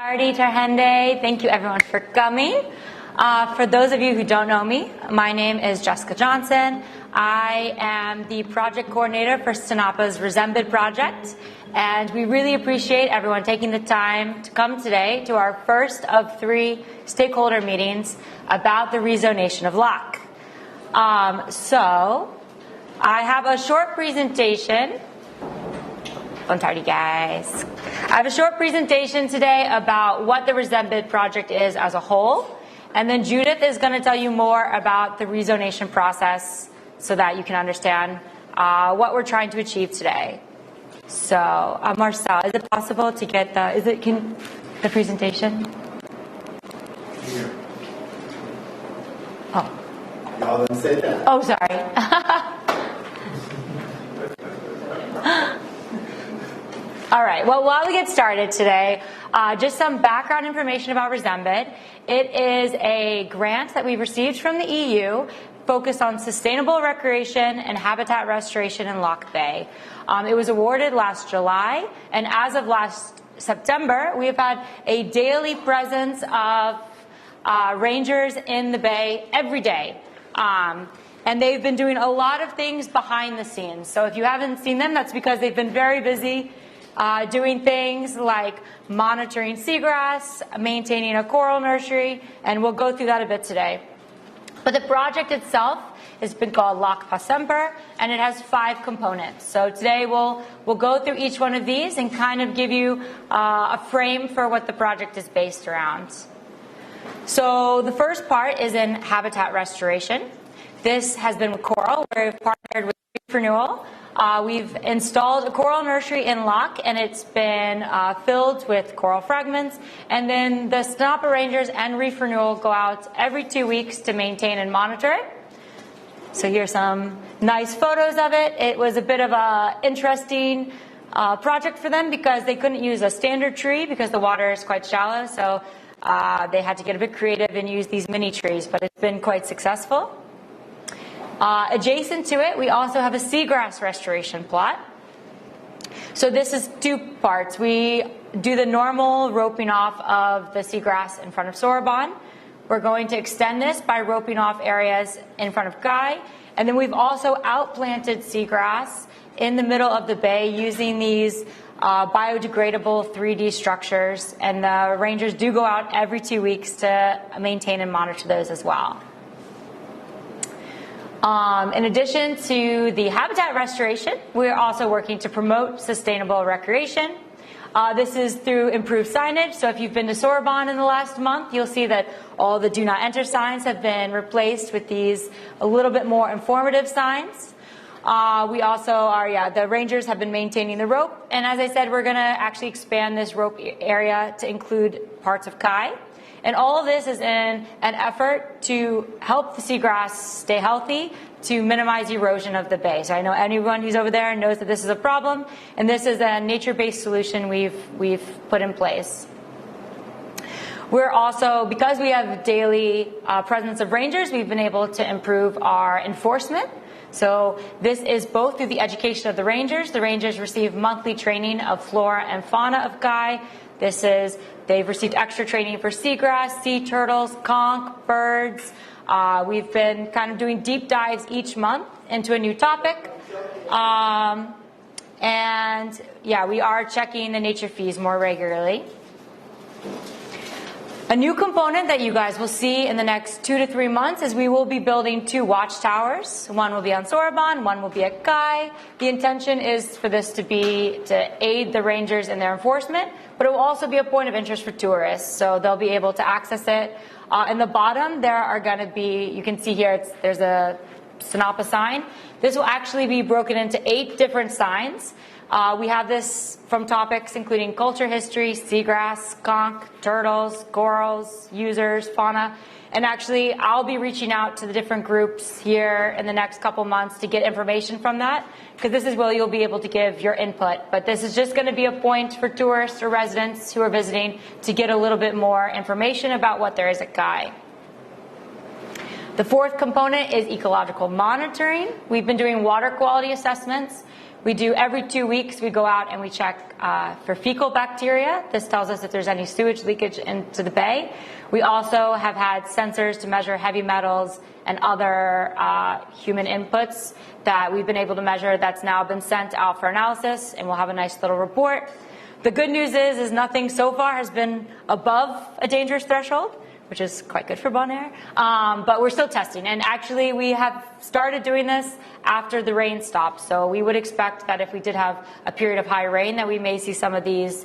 Ardi Tarhende, thank you everyone for coming. For those of you who don't know me, my name is Jessica Johnson. I am the project coordinator for Sinapa's Resembid project, and we really appreciate everyone taking the time to come today to our first of 3 stakeholder meetings about the rezonation of Lac. So I have a short presentation. Don't tardy, guys. I have a short presentation today about what the Resembid project is as a whole, and then Judith is going to tell you more about the rezonation process so that you can understand what we're trying to achieve today. So, Marcel, is it possible to get the presentation? Here. Oh. Y'all didn't say that. Oh, sorry. All right, well, while we get started today, just some background information about Resembid. It is a grant that we received from the EU focused on sustainable recreation and habitat restoration in Lac Bay. It was awarded last July, and as of last September, we have had a daily presence of rangers in the bay every day. And they've been doing a lot of things behind the scenes. So if you haven't seen them, that's because they've been very busy doing things like monitoring seagrass, maintaining a coral nursery, and we'll go through that a bit today. But the project itself has been called Lac Pasemper, and it has 5 components. So today we'll go through each one of these and kind of give you a frame for what the project is based around. So the first part is in habitat restoration. This has been with coral, where we've partnered with Reef Renewal. We've installed a coral nursery in Lac, and it's been filled with coral fragments. And then the Sinapa Rangers and Reef Renewal go out every 2 weeks to maintain and monitor it. So here's some nice photos of it. It was a bit of an interesting project for them because they couldn't use a standard tree because the water is quite shallow. So they had to get a bit creative and use these mini trees, but it's been quite successful. Adjacent to it, we also have a seagrass restoration plot. So this is 2 parts. We do the normal roping off of the seagrass in front of Sorbonne. We're going to extend this by roping off areas in front of Guy. And then we've also outplanted seagrass in the middle of the bay using these biodegradable 3D structures. And the rangers do go out every 2 weeks to maintain and monitor those as well. In addition to the habitat restoration, we're also working to promote sustainable recreation. This is through improved signage. So if you've been to Sorbonne in the last month, you'll see that all the do not enter signs have been replaced with these a little bit more informative signs. We also the rangers have been maintaining the rope. And as I said, we're going to actually expand this rope area to include parts of Kai. And all of this is in an effort to help the seagrass stay healthy, to minimize erosion of the bay. So I know anyone who's over there knows that this is a problem, and this is a nature-based solution we've put in place. We're also, because we have daily presence of rangers, we've been able to improve our enforcement. So this is both through the education of the rangers. The rangers receive monthly training of flora and fauna of Guy. They've received extra training for seagrass, sea turtles, conch, birds. We've been kind of doing deep dives each month into a new topic. We are checking the nature fees more regularly. A new component that you guys will see in the next 2 to 3 months is we will be building 2 watchtowers. One will be on Sorbonne, one will be at Guy. The intention is for this to aid the rangers in their enforcement, but it will also be a point of interest for tourists, so they'll be able to access it. In the bottom, there are going to be, you can see here, there's a Sinapa sign. This will actually be broken into 8 different signs. We have this from topics including culture history, seagrass, conch, turtles, corals, users, fauna. And actually, I'll be reaching out to the different groups here in the next couple months to get information from that, because this is where you'll be able to give your input. But this is just going to be a point for tourists or residents who are visiting to get a little bit more information about what there is at Guy. The fourth component is ecological monitoring. We've been doing water quality assessments. We do every 2 weeks, we go out and we check for fecal bacteria. This tells us if there's any sewage leakage into the bay. We also have had sensors to measure heavy metals and other human inputs that we've been able to measure that's now been sent out for analysis, and we'll have a nice little report. The good news is nothing so far has been above a dangerous threshold, which is quite good for Bonaire, but we're still testing. And actually, we have started doing this after the rain stopped. So we would expect that if we did have a period of high rain, that we may see some of these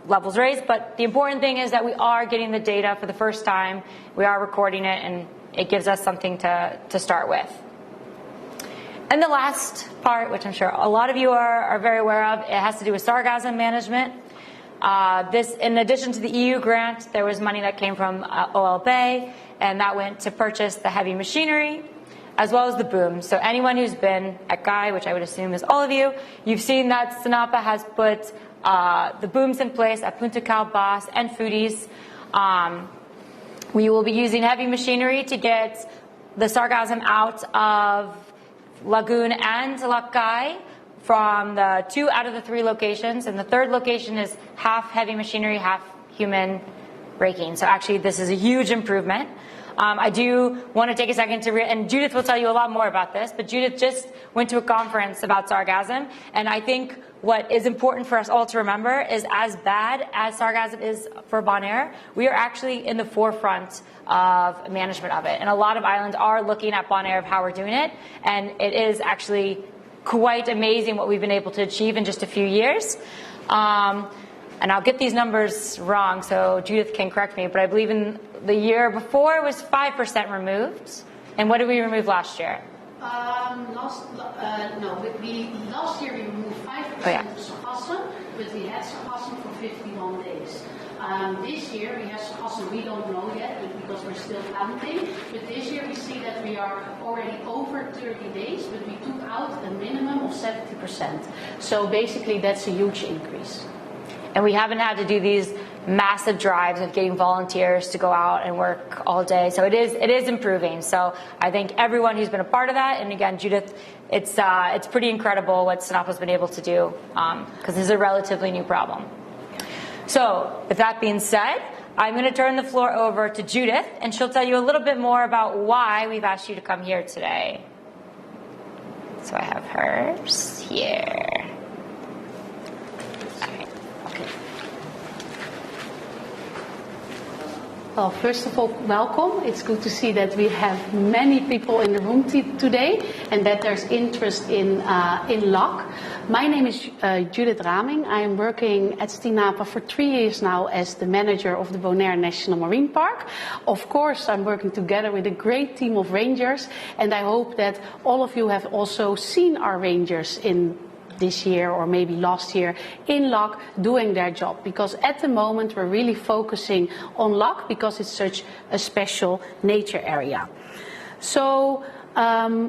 levels raised. But the important thing is that we are getting the data for the first time. We are recording it, and it gives us something to start with. And the last part, which I'm sure a lot of you are very aware of, it has to do with sargassum management. This, in addition to the EU grant, there was money that came from OLB, and that went to purchase the heavy machinery, as well as the boom. So anyone who's been at Guy, which I would assume is all of you, you've seen that SNAPA has put the booms in place at Punta Calbas and Foodies. We will be using heavy machinery to get the sargassum out of Lagoon and Lac Guy from the 2 out of the 3 locations, and the third location is half heavy machinery, half human raking. So actually, this is a huge improvement. I do want to take a second to and Judith will tell you a lot more about this, but Judith just went to a conference about sargassum, and I think what is important for us all to remember is, as bad as sargassum is for Bonaire, we are actually in the forefront of management of it. And a lot of islands are looking at Bonaire of how we're doing it, and it is actually quite amazing what we've been able to achieve in just a few years. And I'll get these numbers wrong, so Judith can correct me, but I believe in the year before it was 5% removed. And what did we remove last year? Last year we removed 5% of sargassum, but we had sargassum for 51 days. This year we have sargassum, we don't know yet because we're still counting, but this year we see that we are already over 30 days, but we took out a minimum of 70%. So basically that's a huge increase. And we haven't had to do these massive drives of getting volunteers to go out and work all day. So it is improving. So I thank everyone who's been a part of that. And again, Judith, it's pretty incredible what SNAPA's been able to do, because this is a relatively new problem. So with that being said, I'm going to turn the floor over to Judith, and she'll tell you a little bit more about why we've asked you to come here today. So I have hers here. Well, first of all, welcome. It's good to see that we have many people in the room today and that there's interest in Lac. My name is Judith Raming. I am working at SNAPA for 3 years now as the manager of the Bonaire National Marine Park. Of course, I'm working together with a great team of rangers, and I hope that all of you have also seen our rangers in this year or maybe last year in Lac doing their job, because at the moment we're really focusing on Lac because it's such a special nature area. So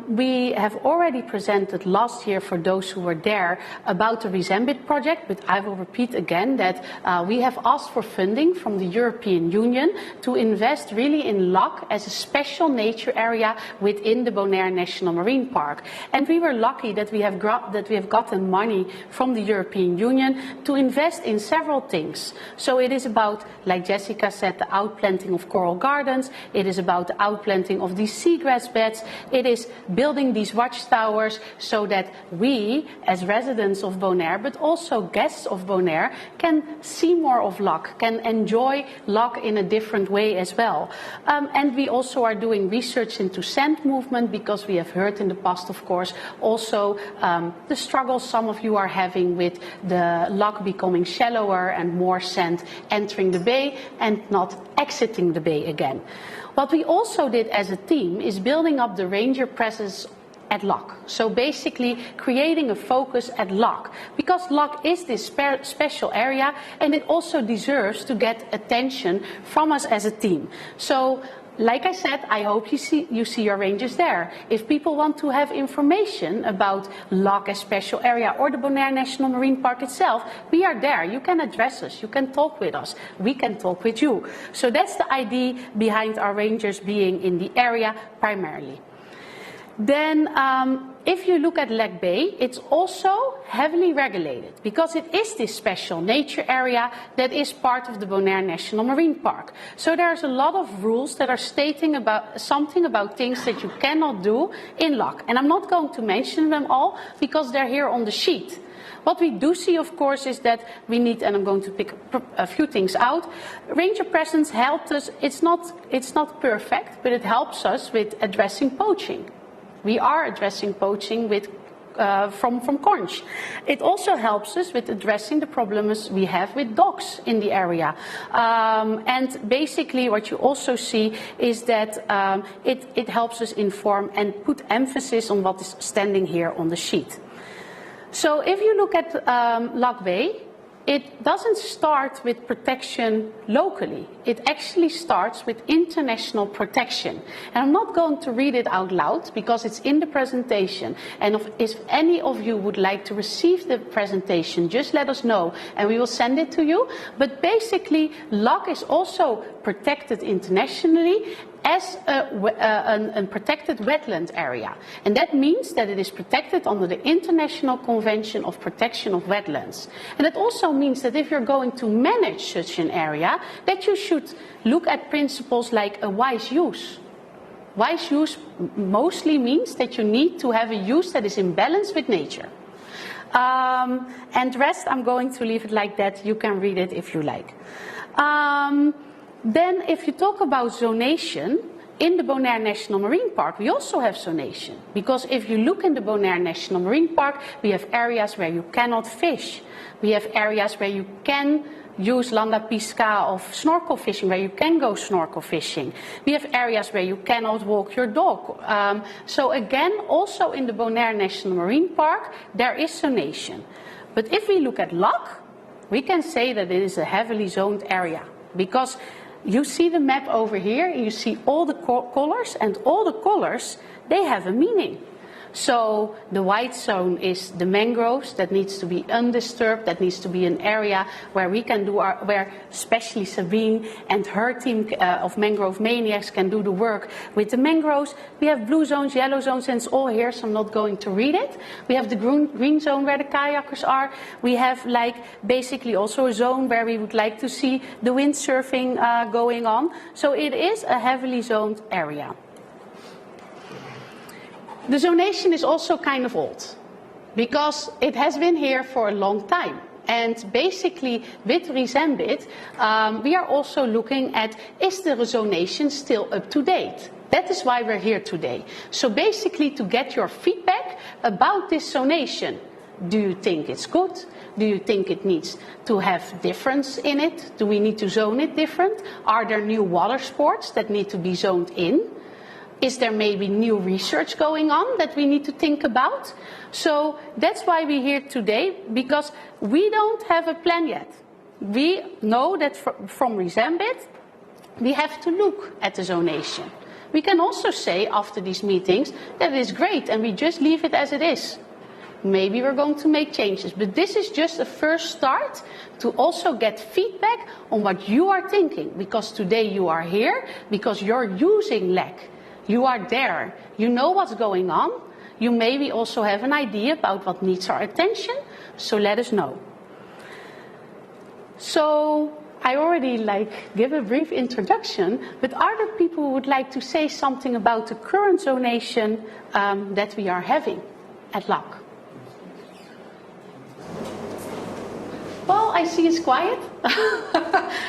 we have already presented last year, for those who were there, about the Resembit project, but I will repeat again that we have asked for funding from the European Union to invest really in Lac as a special nature area within the Bonaire National Marine Park. And we were lucky that we have gotten money from the European Union to invest in several things. So it is about, like Jessica said, the outplanting of coral gardens. It is about the outplanting of these seagrass beds. It is building these watchtowers so that we, as residents of Bonaire, but also guests of Bonaire, can see more of Lac, can enjoy Lac in a different way as well. And we also are doing research into sand movement, because we have heard in the past, of course, also the struggles some of you are having with the Lac becoming shallower and more sand entering the bay and not exiting the bay again. What we also did as a team is building up the ranger presence at Lac. So basically creating a focus at Lac, because Lac is this special area and it also deserves to get attention from us as a team. So like I said, I hope you see your rangers there. If people want to have information about Lac as special area or the Bonaire National Marine Park itself, we are there. You can address us. You can talk with us. We can talk with you. So that's the idea behind our rangers being in the area primarily. Then if you look at Lac Bay, it's also heavily regulated because it is this special nature area that is part of the Bonaire National Marine Park. So there's a lot of rules that are stating something about things that you cannot do in Lac. And I'm not going to mention them all because they're here on the sheet. What we do see, of course, is that we need, and I'm going to pick a few things out. Ranger presence helped us. It's not perfect, but it helps us with addressing poaching. We are addressing poaching with, from conch. It also helps us with addressing the problems we have with dogs in the area. And basically what you also see is that it helps us inform and put emphasis on what is standing here on the sheet. So if you look at Lac Bay, it doesn't start with protection locally. It actually starts with international protection. And I'm not going to read it out loud because it's in the presentation. And if any of you would like to receive the presentation, just let us know and we will send it to you. But basically, Lac is also protected internationally as a protected wetland area. And that means that it is protected under the International Convention of Protection of Wetlands. And it also means that if you're going to manage such an area, that you should look at principles like a wise use. Wise use mostly means that you need to have a use that is in balance with nature. And the rest, I'm going to leave it like that. You can read it if you like. Then if you talk about zonation, in the Bonaire National Marine Park, we also have zonation. Because if you look in the Bonaire National Marine Park, we have areas where you cannot fish. We have areas where you can use landa pisca of snorkel fishing, where you can go snorkel fishing. We have areas where you cannot walk your dog. So again, also in the Bonaire National Marine Park, there is zonation. But if we look at Lac, we can say that it is a heavily zoned area. Because you see the map over here, and you see all the colors, and all the colors, they have a meaning. So the white zone is the mangroves that needs to be undisturbed, that needs to be an area where we can do where especially Sabine and her team of mangrove maniacs can do the work with the mangroves. We have blue zones, yellow zones, and it's all here, so I'm not going to read it. We have the green zone where the kayakers are. We have like basically also a zone where we would like to see the windsurfing going on. So it is a heavily zoned area. The zonation is also kind of old because it has been here for a long time. And basically with Resembit, we are also looking at, is the zonation still up to date? That is why we're here today. So basically to get your feedback about this zonation. Do you think it's good? Do you think it needs to have difference in it? Do we need to zone it different? Are there new water sports that need to be zoned in? Is there maybe new research going on that we need to think about? So that's why we're here today, because we don't have a plan yet. We know that from Resembit, we have to look at the zonation. We can also say after these meetings that it is great and we just leave it as it is. Maybe we're going to make changes, but this is just a first start to also get feedback on what you are thinking, because today you are here because you're using Lac. You are there. You know what's going on. You maybe also have an idea about what needs our attention. So let us know. So I already give a brief introduction, but are there people who would like to say something about the current zonation that we are having at Lac? Well, I see it's quiet.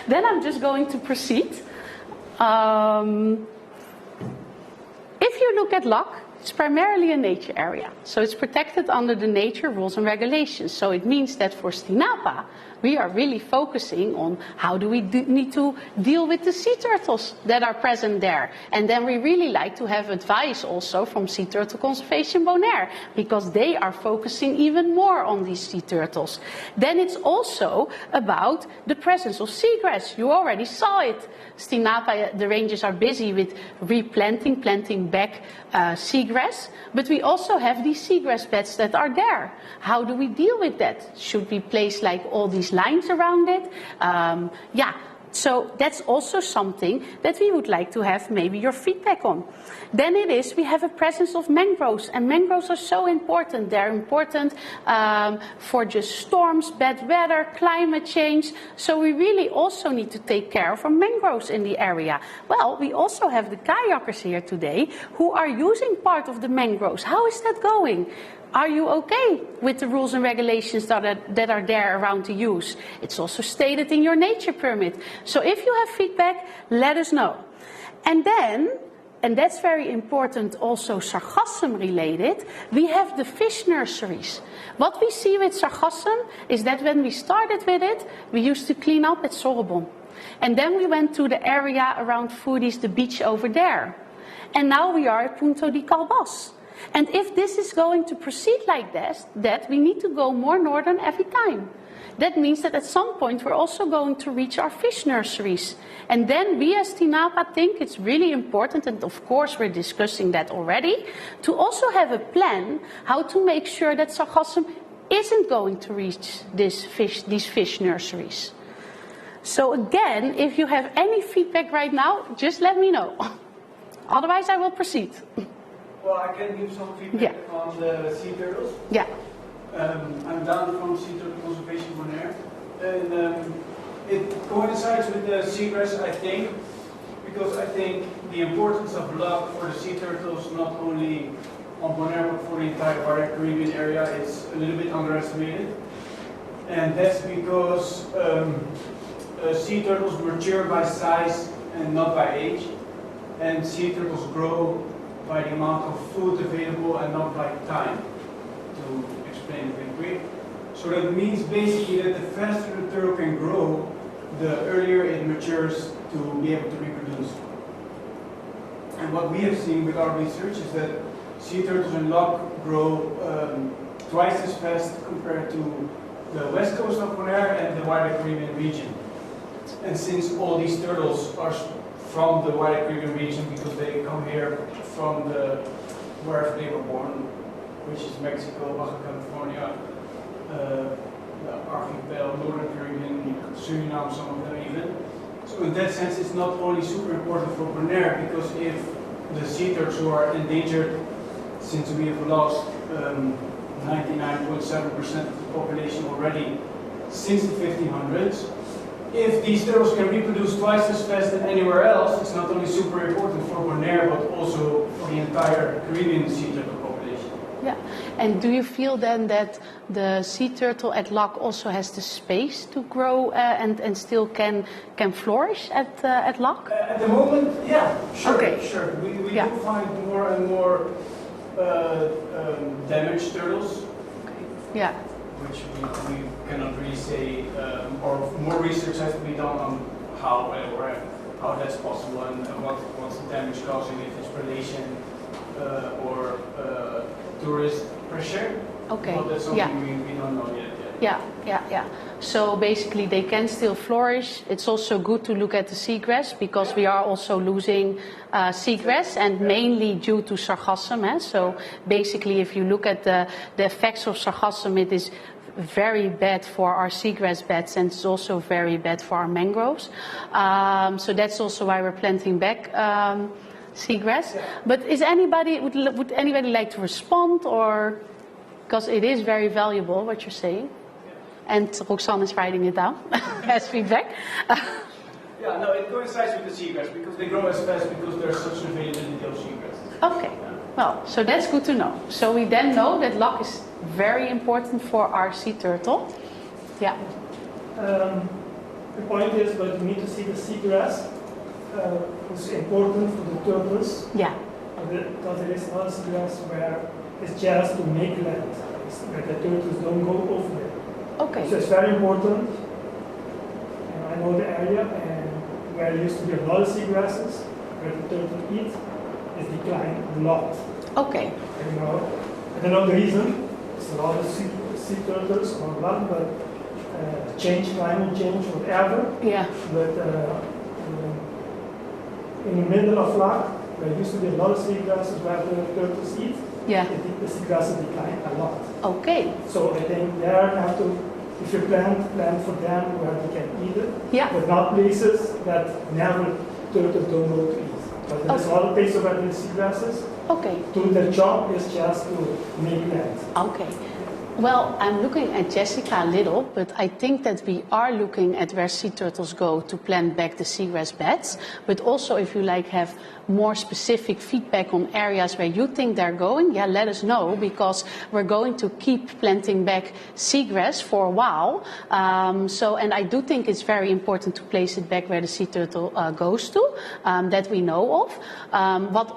Then I'm just going to proceed. If you look at Lac, It's primarily a nature area, so it's protected under the nature rules and regulations. So it means that for Stinapa, we are really focusing on how do we need to deal with the sea turtles that are present there. And then we really like to have advice also from Sea Turtle Conservation Bonaire, because they are focusing even more on these sea turtles. Then it's also about the presence of seagrass. You already saw it. Stinapa, the rangers are busy with replanting, planting back seagrass, but we also have these seagrass beds that are there. How do we deal with that? Should we place like all these lines around it? So that's also something that we would like to have maybe your feedback on. Then we have a presence of mangroves, and mangroves are so important. They're important for just storms, bad weather, climate change. So we really also need to take care of our mangroves in the area. Well, we also have the kayakers here today who are using part of the mangroves. How is that going? Are you okay with the rules and regulations that are there around the use? It's also stated in your nature permit. So if you have feedback, let us know. And then, and that's very important, also sargassum related, we have the fish nurseries. What we see with sargassum is that when we started with it, we used to clean up at Sorbonne. And then we went to the area around Foodies, the beach over there. And now we are at Punto di Calbas. And if this is going to proceed like that, we need to go more northern every time. That means that at some point we're also going to reach our fish nurseries. And then we as Stinapa think it's really important, and of course we're discussing that already, to also have a plan how to make sure that sargassum isn't going to reach these fish nurseries. So again, if you have any feedback right now, just let me know. Otherwise I will proceed. Well, I can give some feedback on the sea turtles. Yeah. I'm down from Sea Turtle Conservation Bonaire, and it coincides with the seagrass, I think, because I think the importance of Lac for the sea turtles, not only on Bonaire but for the entire wider Caribbean area, is a little bit underestimated. And that's because sea turtles mature by size and not by age, and sea turtles grow by the amount of food available and not by time, to explain it in quick. So that means basically that the faster the turtle can grow, the earlier it matures to be able to reproduce. And what we have seen with our research is that sea turtles in Lac grow twice as fast compared to the west coast of Bonaire and the wider Caribbean region. And since all these turtles are from the wider Caribbean region, because they come here from wherever they were born, which is Mexico, Baja California, the archipelago, Northern Caribbean, Suriname, some of them even. So in that sense, it's not only super important for Bonaire, because if the sea turtles who are endangered, since we have lost 99.7% of the population already since the 1500s, if these turtles can reproduce twice as fast than anywhere else, it's not only super important for Bonaire, but also for the entire Caribbean sea turtle population. Yeah, and do you feel then that the sea turtle at Lac also has the space to grow and still can flourish at Lac? At the moment, yeah, sure, Okay. sure. We do find more and more damaged turtles. Okay. Yeah. Which we cannot really say, or more research has to be done on how that's possible and what's the damage causing, if it's predation or tourist pressure. Okay. Well, that's something we don't know yet. Yeah. So basically they can still flourish. It's also good to look at the seagrass, because we are also losing seagrass, and mainly due to sargassum. So basically if you look at the effects of sargassum, it is very bad for our seagrass beds, and it's also very bad for our mangroves. So that's also why we're planting back seagrass. But would anybody like to respond, or because it is very valuable what you're saying? And Roxanne is writing it down as feedback. Yeah, no, it coincides with the seagrass, because they grow as fast because there's such availability of seagrass. Okay, well, so that's good to know. So we then know that Lac is very important for our sea turtle. Yeah. The point is that we need to see the seagrass, it's important for the turtles. Yeah. because it is not seagrass where it's just to make land, where the turtles don't go over there. Okay. So it's very important. I know the area, and where there used to be a lot of seagrasses, where the turtle eat, is declined a lot. Okay. And, I don't know the reason. It's a lot of sea turtles or not, but climate change, whatever. Yeah. But in the middle of Lac, there used to be a lot of seagrasses where the turtles eat. Yeah. The seagrasses decline a lot. Okay. So I think there you have to, if you plant for them where they can eat it, Yeah. but not places that never turtles don't go to eat. But there's Okay. other places where there's seagrasses. Okay. Their job is just to make land. Okay. Well, I'm looking at Jessica a little, but I think that we are looking at where sea turtles go to plant back the seagrass beds. But also, if you have more specific feedback on areas where you think they're going, yeah, let us know, because we're going to keep planting back seagrass for a while. And I do think it's very important to place it back where the sea turtle goes to, that we know of. What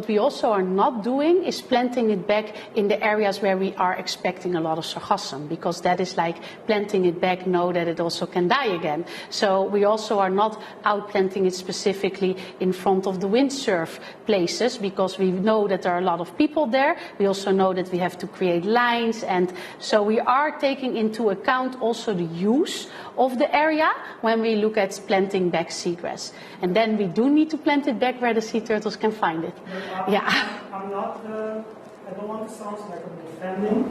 we also are not doing is planting it back in the areas where we are expecting a lot of sargassum, because that is like planting it back, know that it also can die again. So we also are not out planting it specifically in front of the windsurf places, because we know that there are a lot of people there. We also know that we have to create lines, and so we are taking into account also the use of the area when we look at planting back seagrass. And then we do need to plant it back where the sea turtles can find it. Yeah. I'm not, I don't want to sound like I'm defending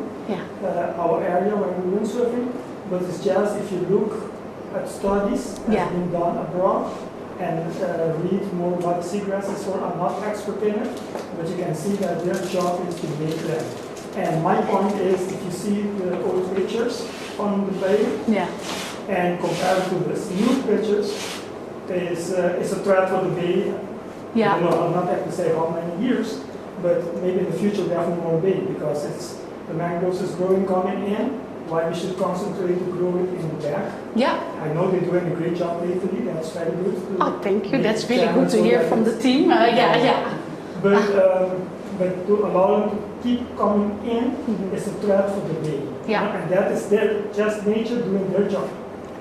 our area when we're windsurfing, but it's just if you look at studies that have been done abroad and read more about seagrasses, for I'm not expert in it, but you can see that their job is to make them. And my point is, if you see the old pictures on the bay, and compared to the new pictures, it's a threat for the bay. Yeah. I don't know, I'm not able to say how many years, but maybe in the future definitely more bay, because the mangroves is growing coming in. Why we should concentrate to grow it in the back. Yeah. I know they're doing a great job lately. That's very good. Oh, thank you. That's really good to hear from the team. But to allow them to keep coming in is a threat for the bay. Yeah. And that is just nature doing their job.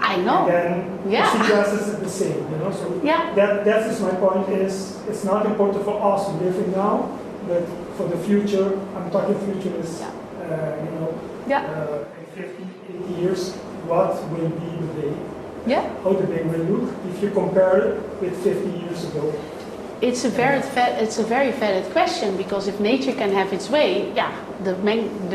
I know. And then the seagrasses is the same, So that is my point. Is it's not important for us living now, but for the future. I'm talking future is in 50, 80 years, what will be the bay? Yeah. How the bay will look if you compare it with 50 years ago. It's a very valid question, because if nature can have its way, the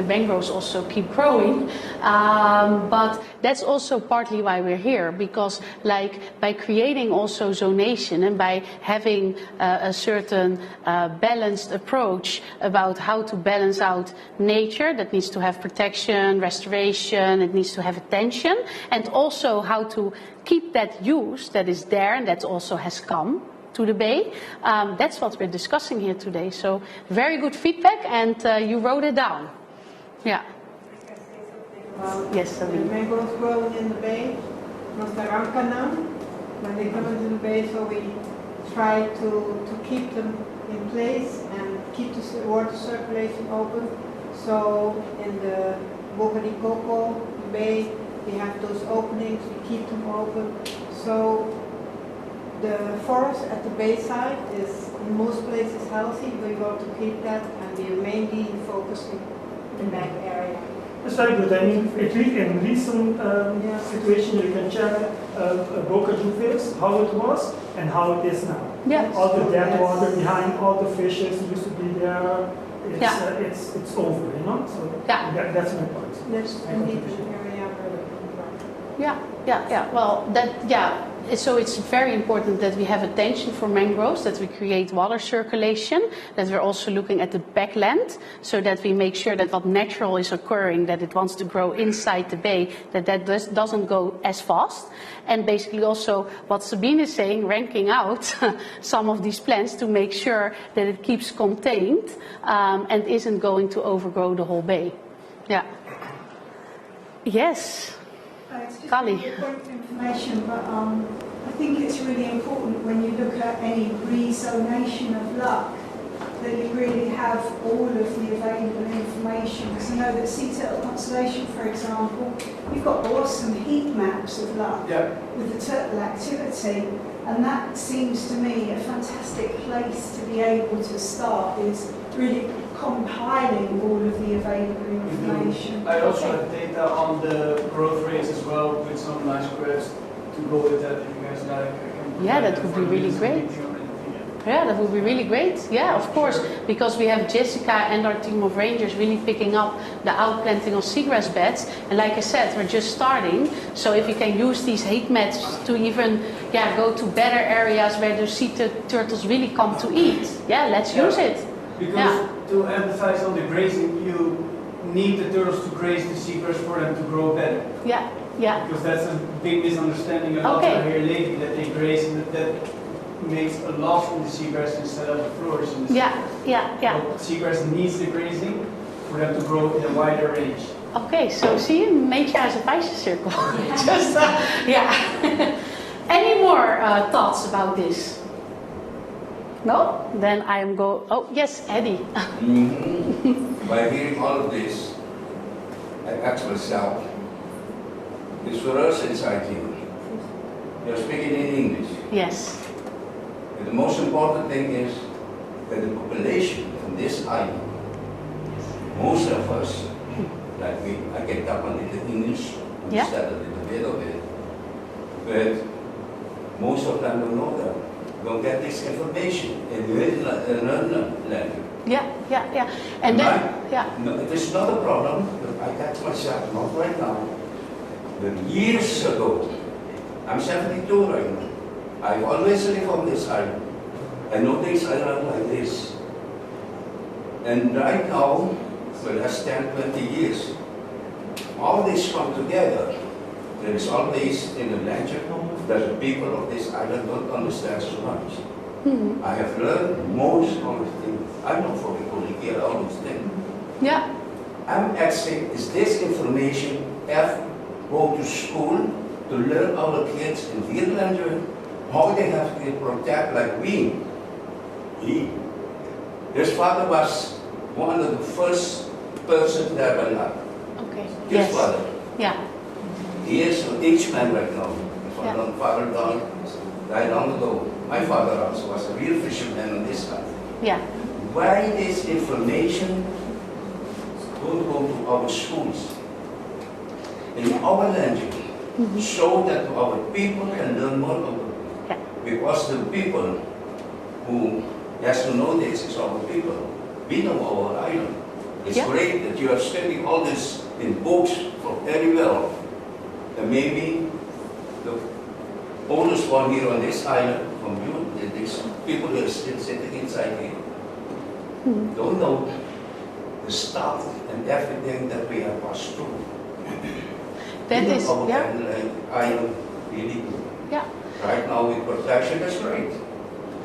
mangroves also keep growing. But that's also partly why we're here, because by creating also zonation and by having a certain balanced approach about how to balance out nature that needs to have protection, restoration, it needs to have attention, and also how to keep that use that is there and that also has come to the bay. That's what we're discussing here today. So very good feedback, and you wrote it down. Yeah. Yes, Sabine. The mangroves growing in the bay, when they come into the bay, so we try to keep them in place and keep the water circulation open. So in the Boca di Coco Bay, we have those openings, we keep them open. So the forest at the bayside is in most places healthy. We want to keep that, and we are mainly focusing the back area. That's very good. I mean, at least in recent situation, you can check Boca Juvens, how it was and how it is now. Yeah. All the dead water behind, all the fishes used to be there. It's over, So that's my point. That's indeed an area where Well, so it's very important that we have attention for mangroves, that we create water circulation, that we're also looking at the backland, so that we make sure that what natural is occurring, that it wants to grow inside the bay, that doesn't go as fast. And basically also what Sabine is saying, ranking out some of these plants to make sure that it keeps contained and isn't going to overgrow the whole bay. Yeah. Yes. It's just Kali. a point of information, but I think it's really important when you look at any rezonation of Lac that you really have all of the available information. Because I know that Sea Turtle Conservation, for example, you've got awesome heat maps of Lac with the turtle activity, and that seems to me a fantastic place to be able to start, is really compiling all of the available information. I also have data on the growth rates as well, with some nice graphs to go with that if you guys like. Yeah, that would be really great. Yeah, that would be really great. Yeah, of course, because we have Jessica and our team of rangers really picking up the outplanting of seagrass beds. And like I said, we're just starting. So if you can use these heat maps to even go to better areas where the sea turtles really come to eat, let's use it. Because to emphasize on the grazing, you need the turtles to graze the seagrass for them to grow better. Yeah. Because that's a big misunderstanding. A lot I hear lately that they graze and that makes a loss in the seagrass instead of a flourish in the seagrass. But seagrass needs the grazing for them to grow in a wider range. Okay, so see, nature has a vice circle. Just, Any more thoughts about this? No? Then I am Oh, yes, Eddie. By hearing all of this, I ask myself, it's for us inside here. You're speaking in English. Yes. And the most important thing is that the population on this island, most of us, like me, I get up on the English, understand a little bit of it, but most of them don't know that. Don't get this information in another language. And then, No, it is not a problem, but I catch myself, not right now, but years ago. I'm 72 right now. I've always lived on this island. I know this island like this. And right now, for the last 10, 20 years, all this come together. There is always in the legend that the people of this island don't understand so much. I have learned most of the things. I'm not for the colleague all those things. I'm asking, is this information go to school to learn our kids in Vietnam how they have to protect like we. His father was one of the first person there by Lac. Okay. His father. He is a rich man right now. His father died long ago. My father also was a real fisherman on this side. Why this information don't go to our schools in our language, so that our people can learn more about it. Because the people who has to know this is our people. We know our island. It's great that you are studying all this in books very well. And maybe the oldest one here on this island, from you, these people who are still sitting inside here, don't know the stuff and everything that we have passed through. That is, island really good. Right now with protection, that's great.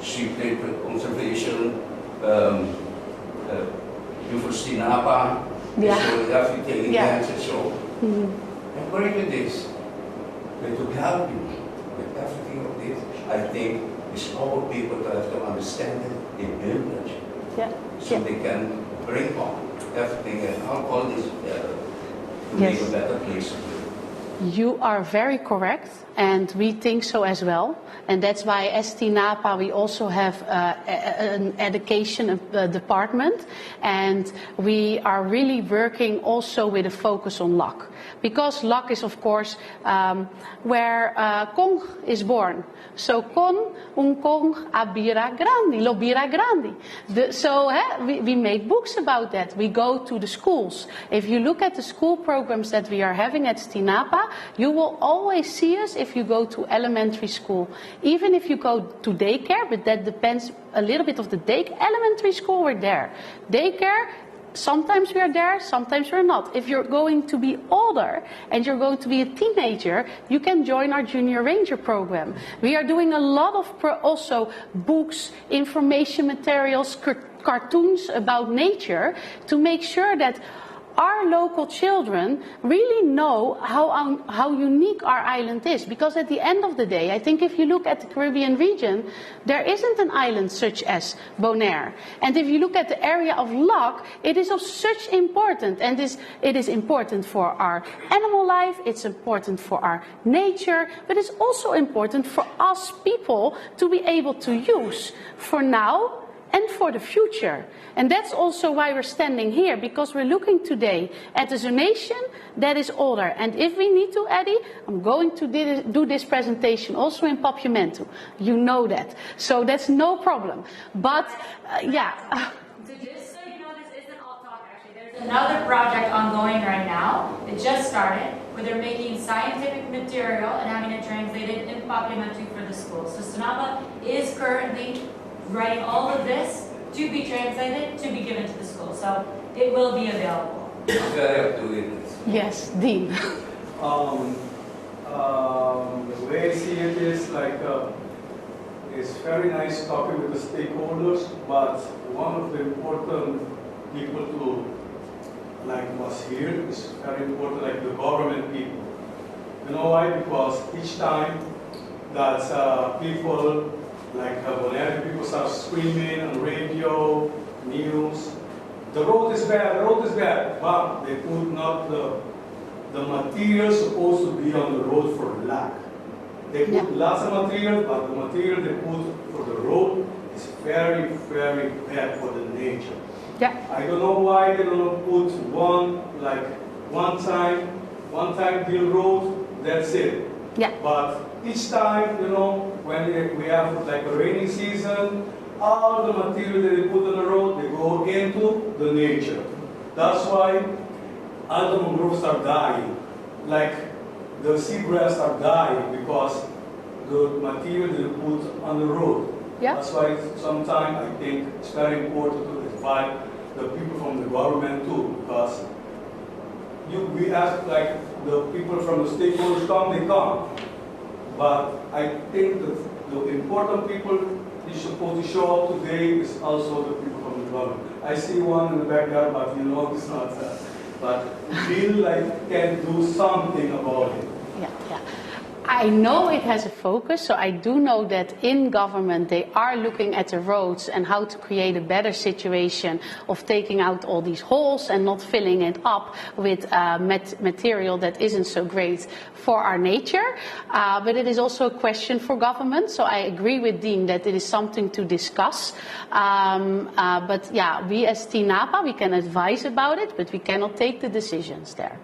Sea plate conservation, Napa, everything against it, so I'm great with this. But to help you with everything of this, I think it's our people that have to understand it in English. So they can bring on everything and all this together to make a better place. You are very correct, and we think so as well. And that's why ST Napa, we also have an education department, and we are really working also with a focus on Lac. Because Lac is, of course, where Kong is born. So Kon, Kong, Abira Grandi, Lobira Grandi. We make books about that. We go to the schools. If you look at the school programs that we are having at ST Napa, you will always see us if you go to elementary school. Even if you go to daycare, but that depends a little bit of the elementary school, we're there. Daycare, sometimes we're there, sometimes we're not. If you're going to be older and you're going to be a teenager, you can join our Junior Ranger program. We are doing a lot of also books, information materials, cartoons about nature to make sure that our local children really know how unique our island is. Because at the end of the day, I think if you look at the Caribbean region, there isn't an island such as Bonaire. And if you look at the area of Lac, it is of such importance. And it is important for our animal life, it's important for our nature, but it's also important for us people to be able to use for now and for the future. And that's also why we're standing here, because we're looking today at a zonation that is older. And if we need to, Eddie, I'm going to do this presentation also in Papiamento. You know that. So that's no problem. But, yeah. So just so you know, this isn't all talk, actually. There's another project ongoing right now. It just started, where they're making scientific material and having it translated in Papiamento for the schools. So Sonaba is currently writing all of this to be translated, to be given to the school. So it will be available. Yes, Dean. The way I see it is like, it's very nice talking with the stakeholders, but one of the important people to like was here is very important, like the government people. You know why? Because each time that people like Bonaire people start screaming on radio, news, the road is bad, the road is bad, but they put not the material supposed to be on the road for Lac. They put lots of material, but the material they put for the road is very, very bad for the nature. Yeah. I don't know why they don't put one time deal road, that's it. Yeah. But each time, you know, when we have like a rainy season, all the material that they put on the road, they go again to the nature. That's why all the mangroves are dying. Like the seagrass are dying because the material they put on the road. Yeah. That's why sometimes I think it's very important to invite the people from the government too, because we ask like the people from the stakeholders come, they come. But I think that the important people is supposed to show up today is also the people from the government. I see one in the backyard, but you know it's not that. But feel like can do something about it. Yeah, yeah. I know it has a focus, so I do know that in government they are looking at the roads and how to create a better situation of taking out all these holes and not filling it up with material that isn't so great for our nature. But it is also a question for government, so I agree with Dean that it is something to discuss. But yeah, we as TNAPA, we can advise about it, but we cannot take the decisions there.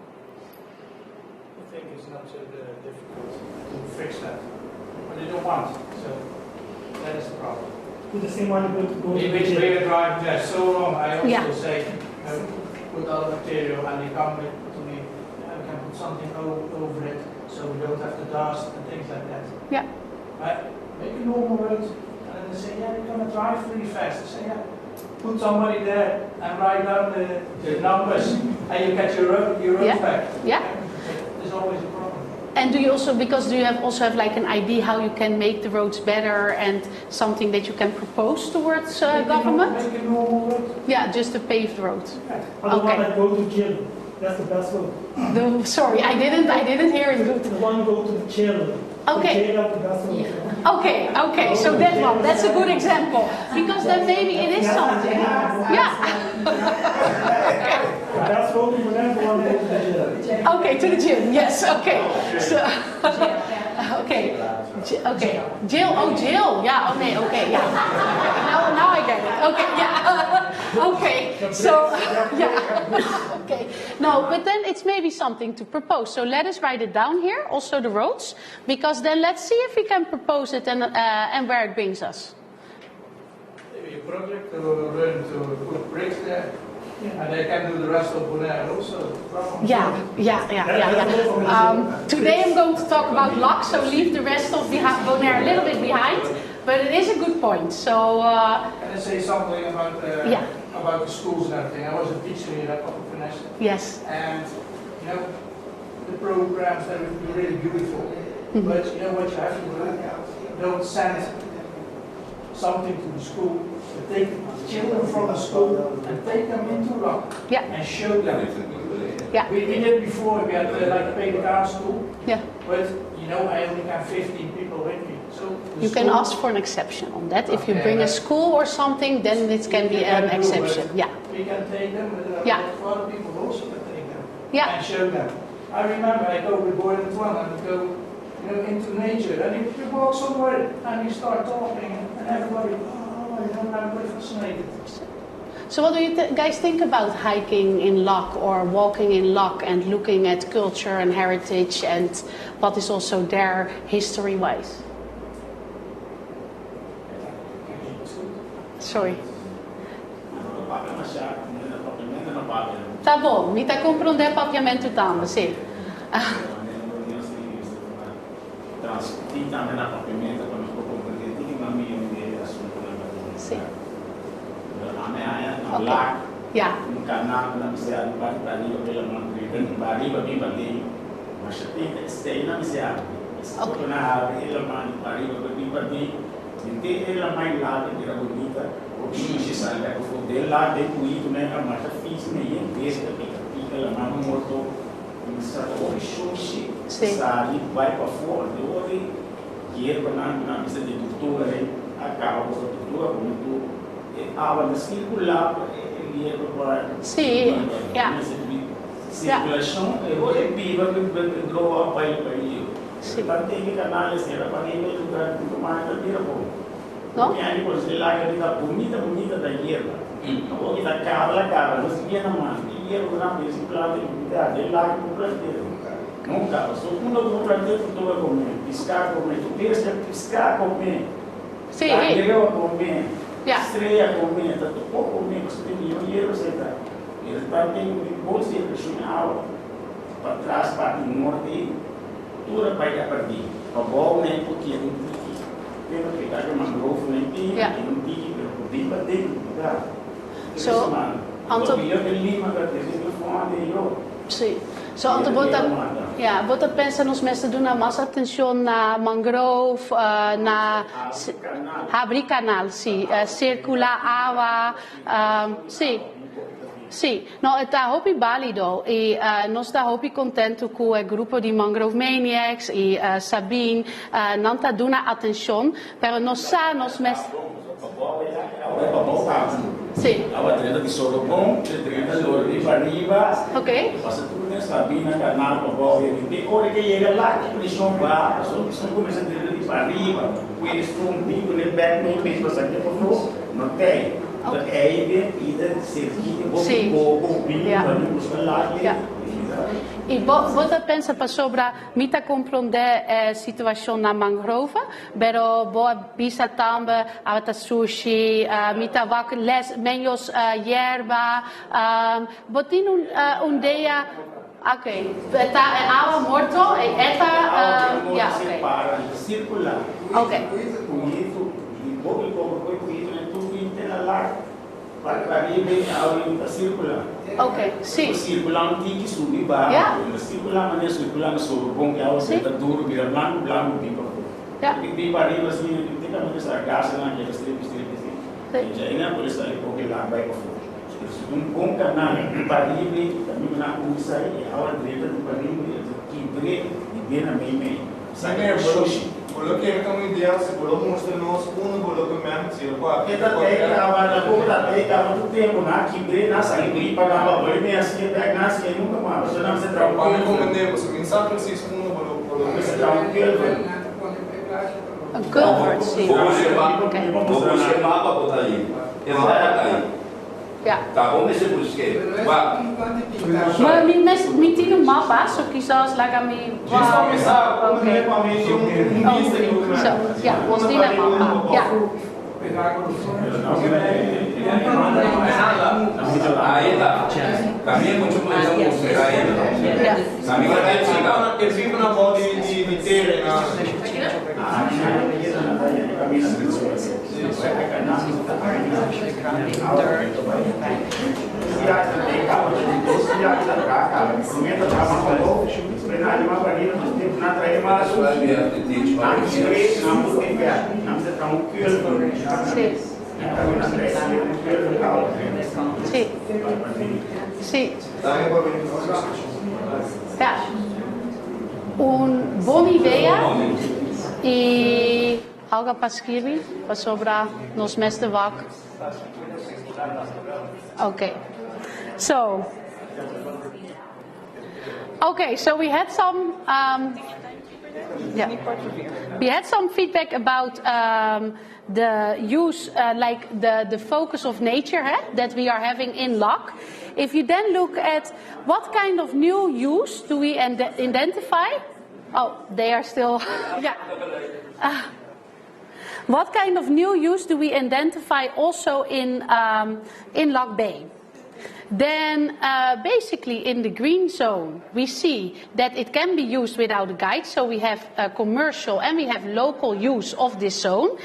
I think it's not so difficult to fix that, but they don't want, so that is the problem. With the same one, go to In which way you drive there so long, I also say, put other material, and they come to me, we can put something over it, so we don't have the dust and things like that. Yeah. Make a normal road, and then they say, yeah, you're going to drive really fast. I say, yeah, put somebody there and write down the numbers, and you get your road back. Yeah. There's always a problem. And do you also, because do you also have like an idea how you can make the roads better and something that you can propose towards government? Make a normal road. Yeah, just a paved road. Or the one that go to jail. That's the best road. Sorry, I didn't hear it good. The one go to the jail. Okay. The jail, the best road. Okay, so that one, that's a good example. Because then maybe it is something. Yeah. The best road is whenever one goes to the jail. Okay, to the gym, yes, okay. So, okay. Jail, yeah, okay, yeah. Now I get it, okay, yeah. Okay, so, yeah, okay. No, but then it's maybe something to propose. So let us write it down here, also the roads, because then let's see if we can propose it and where it brings us. Maybe a project to learn to put bricks there. And they can do the rest of Bonaire also. Yeah. Today I'm going to talk about Lac, so leave the rest of Bonaire a little bit behind. But it is a good point. So. Can I say something about the schools and everything? I was a teacher here at Papiamento. Yes. And you know, the programs that would be really beautiful. Mm-hmm. But you know what you have to do? Don't send something to the school. Take children from the school and take them into Lac and show them Yeah. We did it before. We had like paid cards too. Yeah. But you know, I only have 15 people with me. So you can ask for an exception on that. If you bring a school or something, then it can be an exception. Yeah. We can take them, but for other people also can take them. Yeah. And show them. I remember I go with Boy and Twan and go, you know, into nature, and you walk somewhere and you start talking, and everybody, oh, you know, I'm very fascinated. So what do you guys think about hiking in Lac or walking in Lac and looking at culture and heritage and what is also there history-wise? Sorry. Tá bom, mi está compreendendo o papiamento também, sim. Sim. Lac, yeah. Canal, na cidade de Barrio pela Madrid, Barrio bem, mas tem na cidade. Okay. Na ela man Barrio bem, inte ela mais lá de era bonita, o que se sabe que o de lá de cuido né a mais fiz nem desde que ela man morto, sabe o xoxi, sabe vai para fora, de hoje que era na cidade de doutora, acaba com a doutora muito água circular sim, yeah. Circulação é viva que grow up by you. Tanto que canais era para ele lugar que tomar da tira bom. Não? E aí depois ele lá que tá bonita da guerra. Não que tá cara, não se vê na mão. E ele não vê esse plano de ele lá que planteiro. Nunca, só quando eu planteio tudo é comer, piscar comer, tu pensa piscar comer. Sim. Eu comer. Yeah. Estreia comer, tanto pouco comer, você tem dinheiro, você está. Ele está tem bolsa de aula para trás, para o norte, tudo vai a partir. A bola nem porque é muito difícil. Tem que ficar com mangrove, nem tem, não tem, mas tem para dentro, tá? So, Anto Lima, que é o sim. So, Anto bota pensa nos meses de uma massa atenção na mangrove, na abrir canal, sim, circular água, sim. Sim, no, está muito válido e nós estamos muito contentes com o grupo de Mangrove Maniacs e Sabine não está dando atenção, mas nós sabemos sim. A treta de Solomon, a treta de Arriba. Ok. Passa tudo nessa Sabina, canal, para o e hora que chega lá, que eles são lá, são começam a treta de Arriba, eles estão tipo, né, back, nem mesmo passar aqui para fora, não tem. É evidente, servir um pouco, e você pensa sobre mita compreender a situação na mangrove, pero boa bisa também a sushi, mita vac les menos hierba, botin dia, ok, tá água morto e eta, yeah, ok. Para circular. Ok. Para ir a circular. Ok, sim. Circular não tem que subir barra. Circular maneira circular no solo bom que a outra está duro, vira blanco, bico. Bico para arriba assim, tem que manter essa gás lá que é strip assim. Já ainda por isso ali porque lá vai para fora. Se um bom canal para arriba, também na usa e a hora direita do para arriba, que break e bem na meio. Sabe é sushi. Bolok yang kami dia sebelum mesti nos pun bolok memang siapa. Kita teh kawan aku tadi kawan tu teh nak kibri nak saling beli pada apa boleh ni asli teh nak sih nunca mais. Você não se Paling komende você mensagem se isso pun bolok. Você tranquilo. Gilbert, sim. Vou chamar para botar aí. Exatamente. Tá bom, deixa eu buscar. Vá. Mas me tira um mapa, só que só lá que me Só pensar, ok. Ja, ons die naar mapa. Ja. Aí tá. Caminha continua mais a mostrar aí. Caminha vai chegar. Eu vivo na mão de ter Sim. Sim. Ya. Buena idea y algo para escribir, para sobrar nos mes de vak. Okay. So we had some we had some feedback about the use, like the focus of nature that we are having in Lac. If you then look at what kind of new use do we identify? Oh, they are still, yeah. What kind of new use do we identify also in Lac Bay? Then basically in the green zone we see that it can be used without a guide, so we have commercial and we have local use of this zone.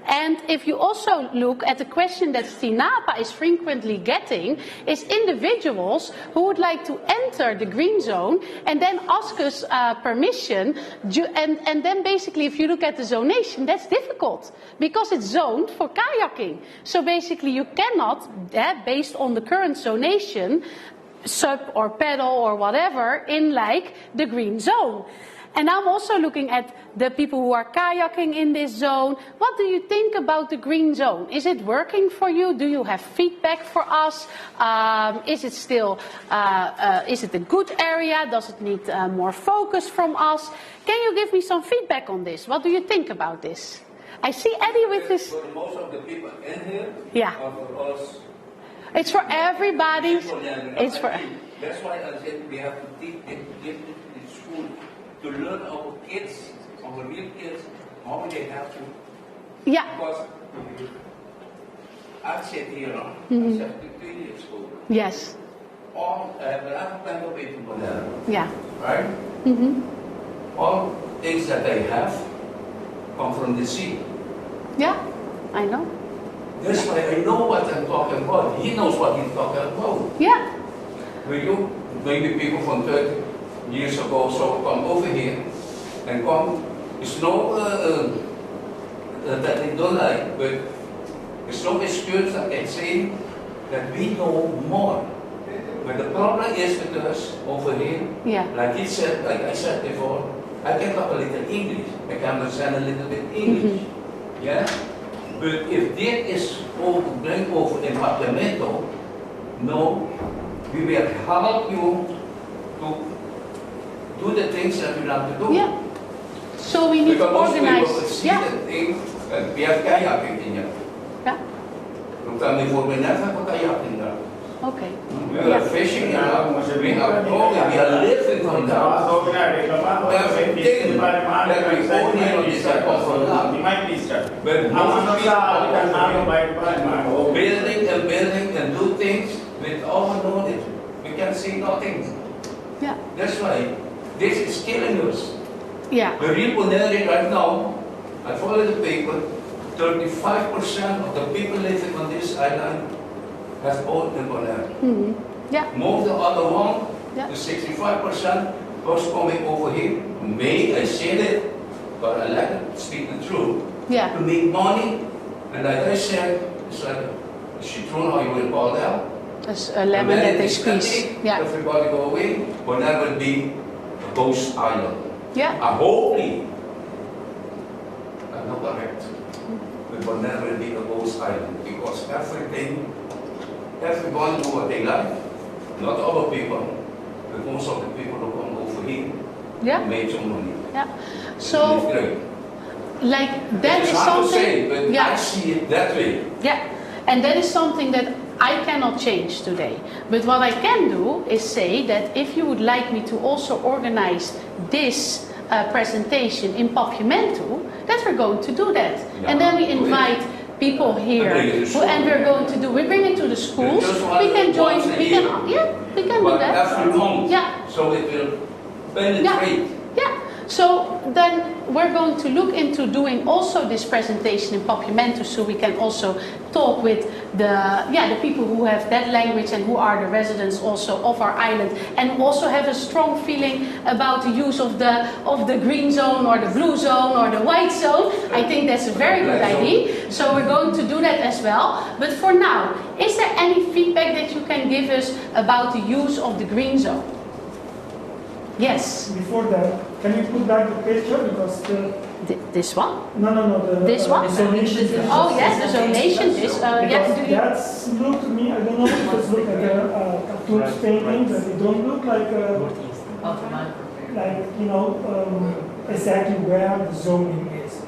And if you also look at the question that TINAPA is frequently getting, is individuals who would like to enter the green zone and then ask us permission, and then basically if you look at the zonation, that's difficult because it's zoned for kayaking. So basically you cannot, based on the current zonation, sub or pedal or whatever in like the green zone. And I'm also looking at the people who are kayaking in this zone. What do you think about the green zone? Is it working for you? Do you have feedback for us? Is it still, is it a good area? Does it need more focus from us? Can you give me some feedback on this? What do you think about this? I see Eddie with this. For most of the people in here, or for us? It's for everybody. It's for. That's why I said we have to teach it in school. To learn our kids, our real kids, how they have to. Yeah. Because I sit here, I'm 72 years old. Yes. All, I have plenty of people there. Yeah. Right? All things that I have come from the sea. Yeah, I know. That's why I know what I'm talking about. He knows what he's talking about. Yeah. Will you? Maybe people from 30 years ago, so come over here and come. It's no that they don't like, but it's no excuse that can say that we know more. But the problem is with us over here, like he said, like I said before, I can talk a little English, I can understand a little bit English, yeah. But if this is bring over in Parlamento, no, we will help you to do the things that we have to do. Yeah. So we need to organize. Yeah. We have kayaking in here. Yeah. Look at me for we never have kayaking there. Okay. We are fishing in there. We have going. We are living from there. Everything that we own here on this side comes from there. But most people building and do things with our knowledge. We can see nothing. Yeah. That's why. This is killing us. Yeah. The real Bonaire right now, I follow the paper, 35% of the people living on this island has owned the Bonaire. Yeah. Most of the other one, the 65% was coming over here. May I say it, but I like to speak the truth. Yeah. To make money, and like I said, it's like a citron, how you will call that. It's a lemon that they squeeze. Yeah. Everybody go away, Bonaire will be ghost island. Yeah. I hopefully, I'm not correct, but will never be a ghost island because everyone do what they like. Not all people, but most of the people who come over here made some money. Yeah. So, like that it's is hard something. To say, but I see it that way. Yeah, and that is something that I cannot change today. But what I can do is say that if you would like me to also organize this presentation in Papiamento, that we're going to do that. Yeah. And then we invite people here, and we're going to do. We bring it to the schools. We can join. We can. Yeah, we can do that. Every month. Yeah. So it will penetrate. Yeah. So then we're going to look into doing also this presentation in Papiamento, so we can also talk with the people who have that language and who are the residents also of our island, and also have a strong feeling about the use of the green zone or the blue zone or the white zone. I think that's a very good idea. So we're going to do that as well. But for now, is there any feedback that you can give us about the use of the green zone? Yes. Before that, can you put back the picture, because this one? No. This one? Zonation. Oh yes, the zonation. This. That's look to me. I don't know if it's look like a cartoon painting, but it don't look like exactly where the zoning is.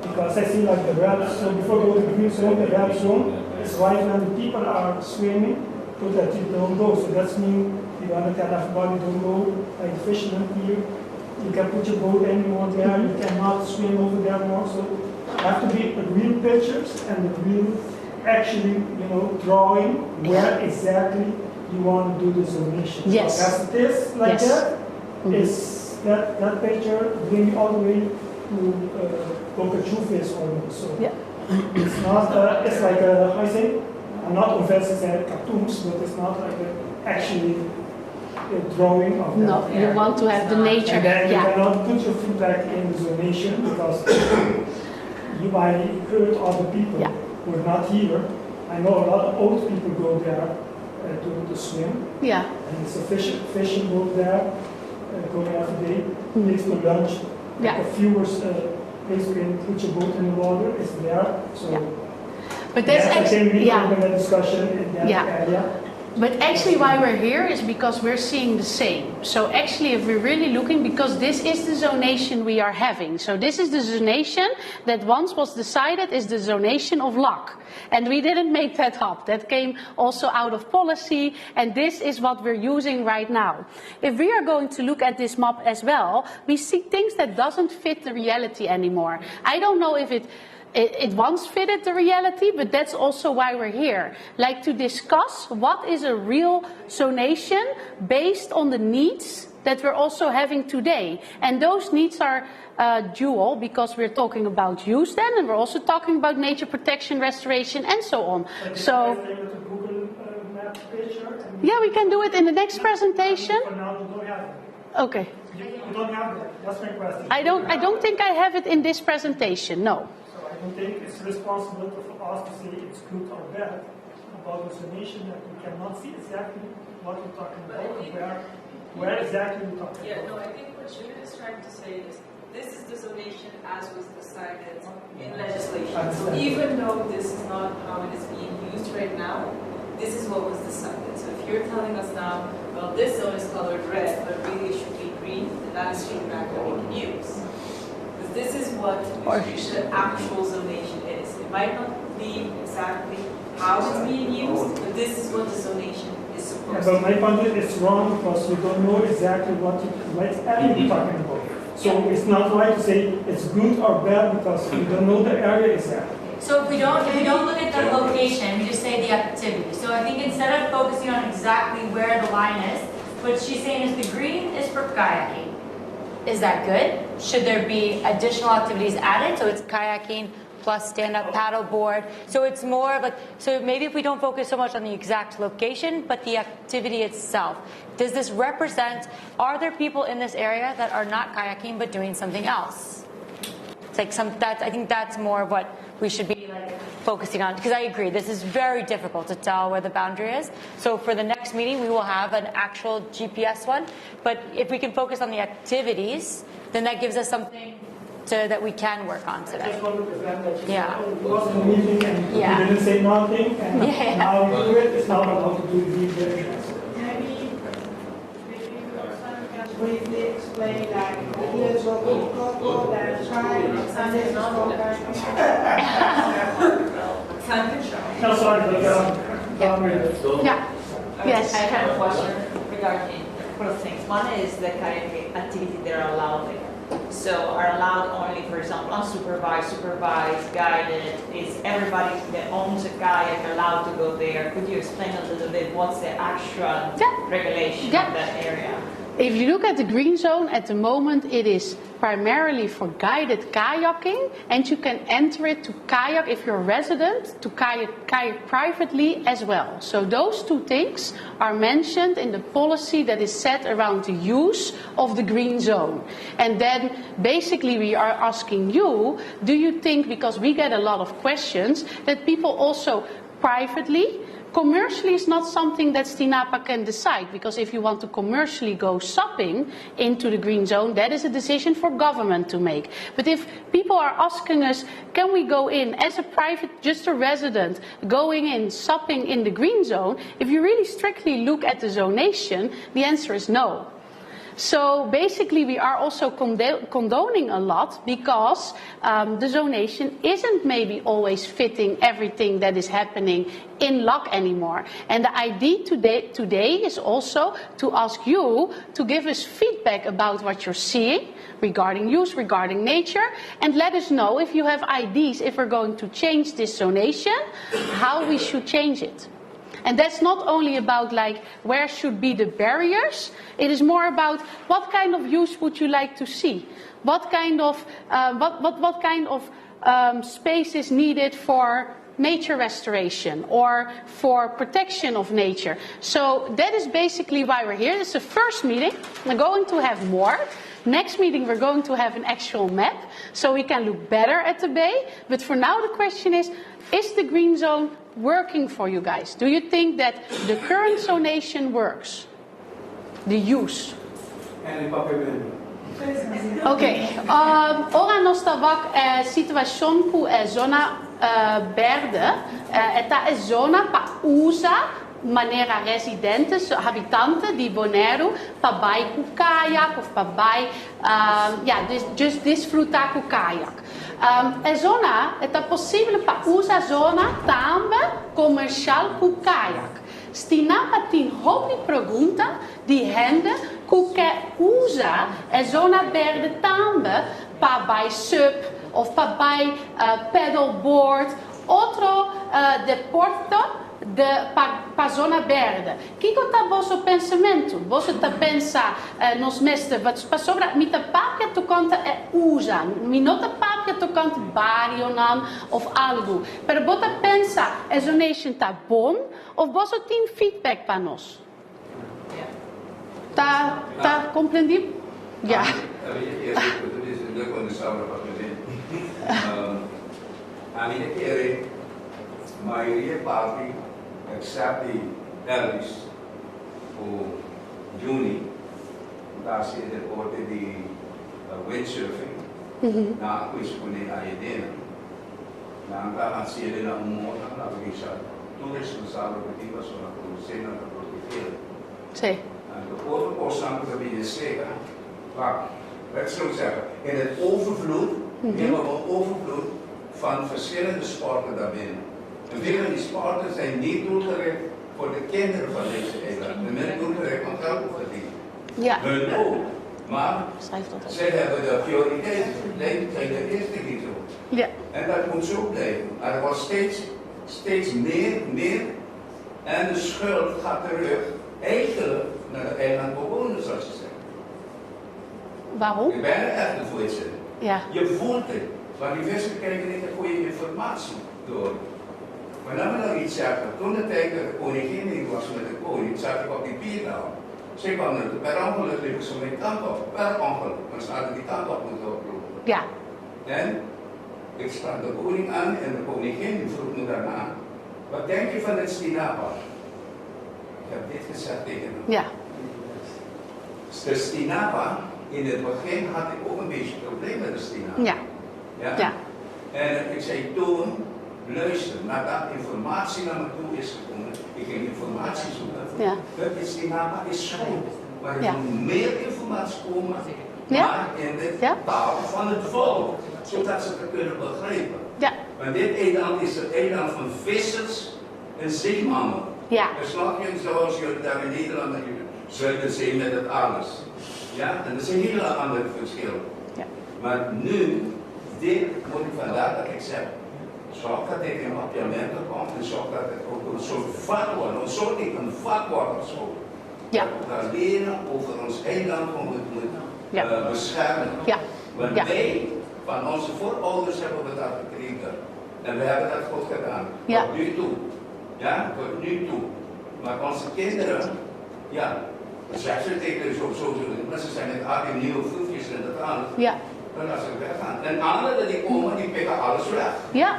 Because I see like the red. So before go to the green zone, the red zone is right when the people are swimming, so that you don't go. So that's mean. You want to tell everybody don't go, like the fishermen here. You can put your boat anymore there, you cannot swim over there more. So have to be real pictures and the real, actually, drawing where exactly you want to do the zonation. Yes. So as it is like that, is that picture bring you all the way to Boca Chufes almost. So it's not, it's like I think, I'm not convinced that cartoons, but it's not like actually drawing of no, that. you want to have the nature. And then you cannot put your foot back in the zonation, because you might hurt other people who are not here. I know a lot of old people go there to swim. Yeah. And it's a fishing boat there, going every day. Place for lunch. Like a viewers place you can put your boat in the water is there. So but that's actually a discussion in that area. But actually why we're here is because we're seeing the same. So actually if we're really looking, because this is the zonation we are having. So this is the zonation that once was decided is the Zonation of Lac. And we didn't make that up. That came also out of policy, and this is what we're using right now. If we are going to look at this map as well, we see things that doesn't fit the reality anymore. I don't know if it once fitted the reality, but that's also why we're here. Like to discuss what is a real zonation based on the needs that we're also having today. And those needs are dual, because we're talking about use then, and we're also talking about nature protection, restoration, and so on. So, yeah, we can do it in the next presentation. Okay. You don't have that. That's my question. I don't think I have it in this presentation, no. I don't think it's responsible for us to say it's good or bad about the zonation that we cannot see exactly what we're talking about and where exactly we're talking about. Yeah, no, I think what Judith is trying to say is this is the zonation as was decided in legislation. So even though this is not how it is being used right now, this is what was decided. So if you're telling us now, well, this zone is colored red, but really it should be green, then that is feedback that we can use. This is what the actual zonation is. It might not be exactly how it's being used, but this is what the zonation is supposed to be. But my point is it's wrong, because you don't know exactly what area you're talking about. So it's not right to say it's good or bad, because you don't know the area exactly. So if we don't look at the location, we just say the activity. So I think instead of focusing on exactly where the line is, what she's saying is the green is for kayaking. Is that good? Should there be additional activities added? So it's kayaking plus stand-up paddleboard. So it's more of like, so maybe if we don't focus so much on the exact location, but the activity itself. Does this represent, are there people in this area that are not kayaking but doing something else? It's like I think that's more of what we should be like focusing on, because I agree, this is very difficult to tell where the boundary is. So for the next meeting, we will have an actual GPS one. But if we can focus on the activities, then that gives us something that we can work on today. I just want to present that you was in a meeting and you didn't say nothing, and now you do it. It's not about to do the details. Maybe can briefly explain, like, here's what we Coco, then try, and this is No, sorry, but Yes. I have a question regarding a couple of things. One is the kayaking activity that are allowed there. So are allowed only, for example, unsupervised, supervised, guided? Is everybody that owns a kayak allowed to go there? Could you explain a little bit what's the actual regulation of that area? If you look at the green zone, at the moment it is primarily for guided kayaking, and you can enter it to kayak if you're a resident, to kayak privately as well. So those two things are mentioned in the policy that is set around the use of the green zone. And then basically we are asking you, do you think, because we get a lot of questions, that people also privately, commercially is not something that Stinapa can decide, because if you want to commercially go shopping into the green zone, that is a decision for government to make. But if people are asking us, can we go in as a private, just a resident, going in shopping in the green zone, if you really strictly look at the zonation, the answer is no. So basically we are also condoning a lot, because the zonation isn't maybe always fitting everything that is happening in Lac anymore. And the idea today is also to ask you to give us feedback about what you're seeing regarding use, regarding nature, and let us know if you have ideas, if we're going to change this zonation, how we should change it. And that's not only about like where should be the barriers, it is more about what kind of use would you like to see? What kind of space is needed for nature restoration or for protection of nature? So that is basically why we're here. It's the first meeting. We're going to have more. Next meeting we're going to have an actual map so we can look better at the bay. But for now the question is the green zone working for you guys? Do you think that the current zonation works? The use? Okay. Ora nós estava situação com a zona verde. Esta é zona para usar maneira residentes, habitantes de Bonaire para vai com kayak ou para vai, just desfrutar com kayak. A zona é possível para usar a zona também comercial com kayak. Stinapa tem hobby pergunta de gente que usa a zona verde também para vai sub ou para vai paddleboard, outro deporte para a zona verde. Que é o vosso pensamento? Você está pensando nos mestres, mas sobre a minha papia tu conta é usa, minha papia tu conta barrio não ou algo. Mas você pensa a zonation está bom ou você tem feedback para nós? Tá compreendido? Ja. Except the Elvis for Juni, last year reported the windsurfing. Na ako ispune ayedena. Na ang kakasili na umuna na pag-isa. Tourist usado ko di ba so na produsena na protifil. Sì. En de andere posten dat we zeggen, let's zo zeggen, in het overvloed, hebben we een overvloed van verschillende sporten daarbinnen. En veel van die sporten zijn niet doelgericht voor de kinderen van deze eiland. En men doelgericht om geld te verdienen. Ja. Hun ook. Maar zij hebben de prioriteit. Nee, zijn de eerste niet zo. Ja. En dat moet zo blijven. Maar er wordt steeds meer. En de schuld gaat terug eigenlijk naar de eilandbewoners, zoals je zegt. Waarom? Ik ben er echt een voorzitter. Ja. Je voelt het. Maar die vissen krijgen niet de goede informatie door. Maar dan wil ik iets zeggen. Toen de tijd dat de koningin was met de koning, zat ik op die pierdaal. Ze kwam er per ongeluk liep ze mijn kant op. Per ongeluk. Maar ze hadden die kant op moeten oproepen. Ja. En ik sprak de koning aan en de koningin vroeg me daarna. Wat denk je van het Stinapa? Ik heb dit gezegd tegen hem. Ja. De Stinapa, in het begin had ik ook een beetje probleem met de Stinapa. Ja. Ja. En ik zei toen, luister, nadat informatie naar me toe is gekomen, ik ging informatie zoeken. Ja. Het Stinapa is schoon, maar er moet meer informatie komen, maar in de taal van het volk, zodat ze het kunnen begrijpen. Ja. Maar dit eiland is het eiland van vissers en zeemannen. Ja. En snap je, zoals jullie daar in Nederland naar Zuiderzee met het alles. Ja, en dat is een heel ander verschil. Ja. Maar nu, dit moet ik vandaag dat ik zeg, zorg dat dit in appartementen komt en zorg dat het ook een soort vak wordt, een soort vak wordt of zo. Dat we gaan leren over ons eiland moet beschermen. Want wij, van onze voorouders, hebben we dat gekregen. En we hebben dat goed gedaan. Tot nu toe. Ja, tot nu toe. Maar onze kinderen, ja, zeggen ze tegen zo maar ze zijn met al die nieuwe voetjes en dat alles. Ja. Dan laten ze weggaan. En anderen die komen, die pikken alles weg. Ja.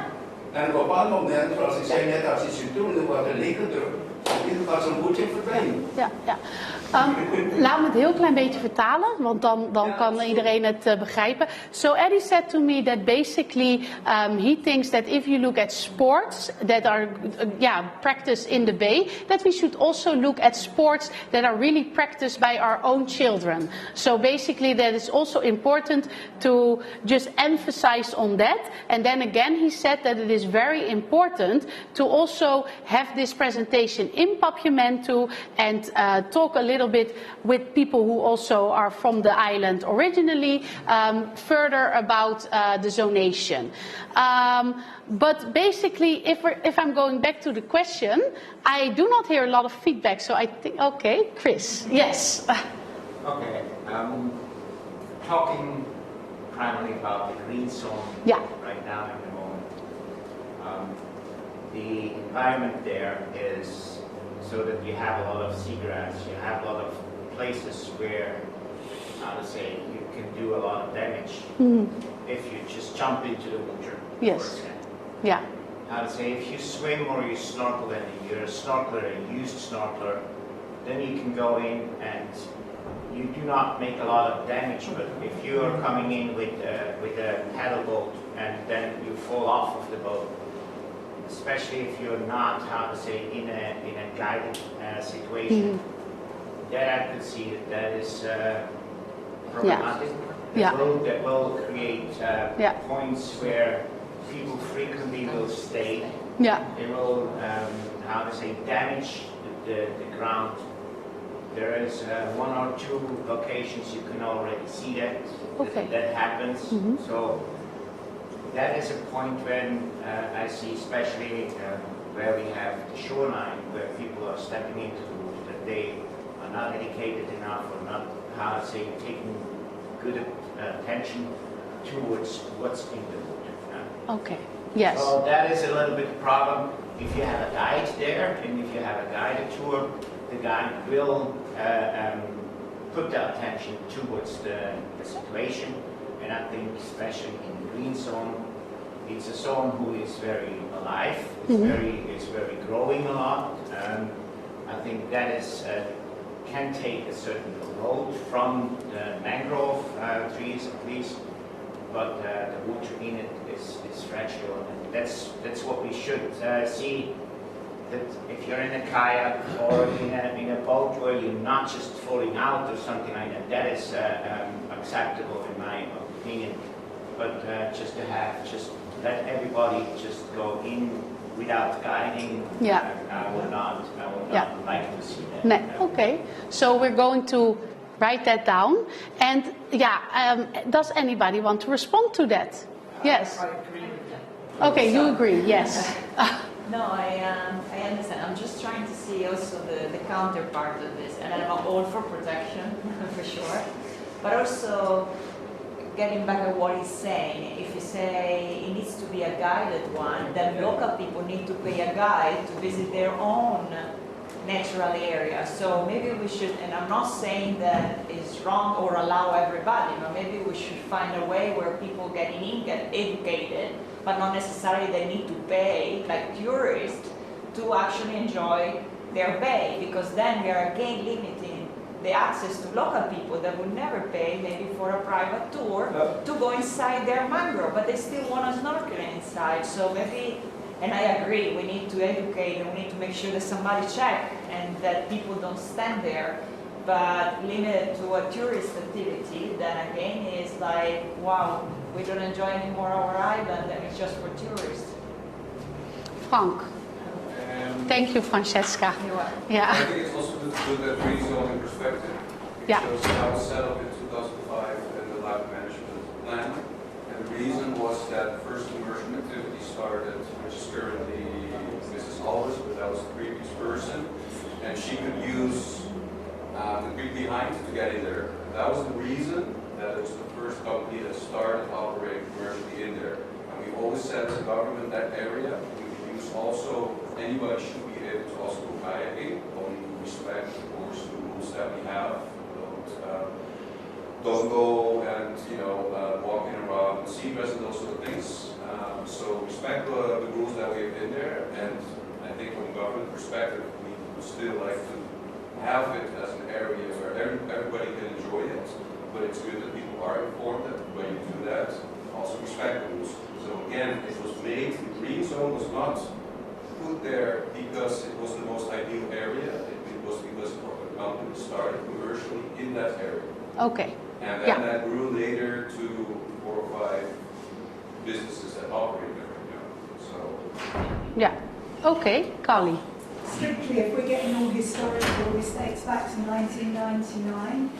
En op een bepaald moment, zoals ik zei net, als je doen, dan wordt er lekker druk. Dan gaat zo'n boetje verdwijnen. Ja, ja. Laat me het heel klein beetje vertalen, want dan kan iedereen het begrijpen. So Eddie said to me that basically he thinks that if you look at sports that are practiced in the bay, that we should also look at sports that are really practiced by our own children. So basically that is also important to just emphasize on that. And then again he said that it is very important to also have this presentation in Papiamento and talk a little bit with people who also are from the island originally, further about the zonation. But basically, if I'm going back to the question, I do not hear a lot of feedback, so I think, okay, Chris, yes. Okay, talking primarily about the green zone right now at the moment. The environment there is so that you have a lot of seagrass, you have a lot of places where, how to say, you can do a lot of damage if you just jump into the water. Yes. Yeah. How to say, if you swim or you snorkel and you're a snorkeler, a used snorkeler, then you can go in and you do not make a lot of damage. But if you are coming in with a paddle boat and then you fall off of the boat, especially if you're not, how to say, in a guided situation, that I could see that is problematic. That will create points where people frequently will stay. They will, how to say, damage the ground. There is one or two locations you can already see that happens. So that is a point when I see, especially where we have the shoreline, where people are stepping into the water, that they are not educated enough or not, how to say, taking good attention towards what's in the water. Okay, yes. So that is a little bit of a problem. If you have a guide there, and if you have a guided tour, the guide will put the attention towards the situation. And I think especially in the green zone, it's a zone who is very alive, it's very growing a lot. I think that is can take a certain load from the mangrove trees at least, but the water in it is fragile, and that's what we should see. That if you're in a kayak or in a boat where you're not just falling out or something like that, that is acceptable in my opinion. But just let everybody just go in without guiding. I would not like to see that. Okay, so we're going to write that down. And does anybody want to respond to that? Yes. I agree with that. Okay, you agree? Yes. No, I understand. I'm just trying to see also the counterpart of this, and I'm all for protection for sure, but also getting back at what he's saying. If you say it needs to be a guided one, then local people need to pay a guide to visit their own natural area. So maybe we should, and I'm not saying that it's wrong or allow everybody, but maybe we should find a way where people getting in get educated, but not necessarily they need to pay, like tourists, to actually enjoy their bay, because then we are again limiting the access to local people that would never pay maybe for a private tour to go inside their mangrove, but they still want to snorkel inside. So maybe, and I agree, we need to educate and we need to make sure that somebody check and that people don't stand there, but limited to a tourist activity, then again is like, wow, we don't enjoy anymore our island and it's just for tourists. Frank. Thank you, Francesca. I think it's also good to put that green zone in perspective. Because that was set up in 2005 in the Lac management plan. And the reason was that first immersion activity started, which is currently Mrs. Alves, but that was the previous person. And she could use the creek behind to get in there. And that was the reason that it was the first company that started operating commercially in there. And we always said as a government that area, we use also, anybody should be able to also go kayaking, only respect, of course, the rules that we have. Don't go and, walking around seagrass and those sort of things. So respect the rules that we have in there, and I think from a government perspective, we would still like to have it as an area where everybody can enjoy it, but it's good that people are informed that when you do that, also respect the rules. So again, it was made, the green zone was not put there because it was the most ideal area, it was because the company started commercially in that area. Okay. And then that grew later to 4 or 5 businesses that operate there. So. Yeah. Okay, Carly. Strictly, if we're getting all historical, this dates back to 1999.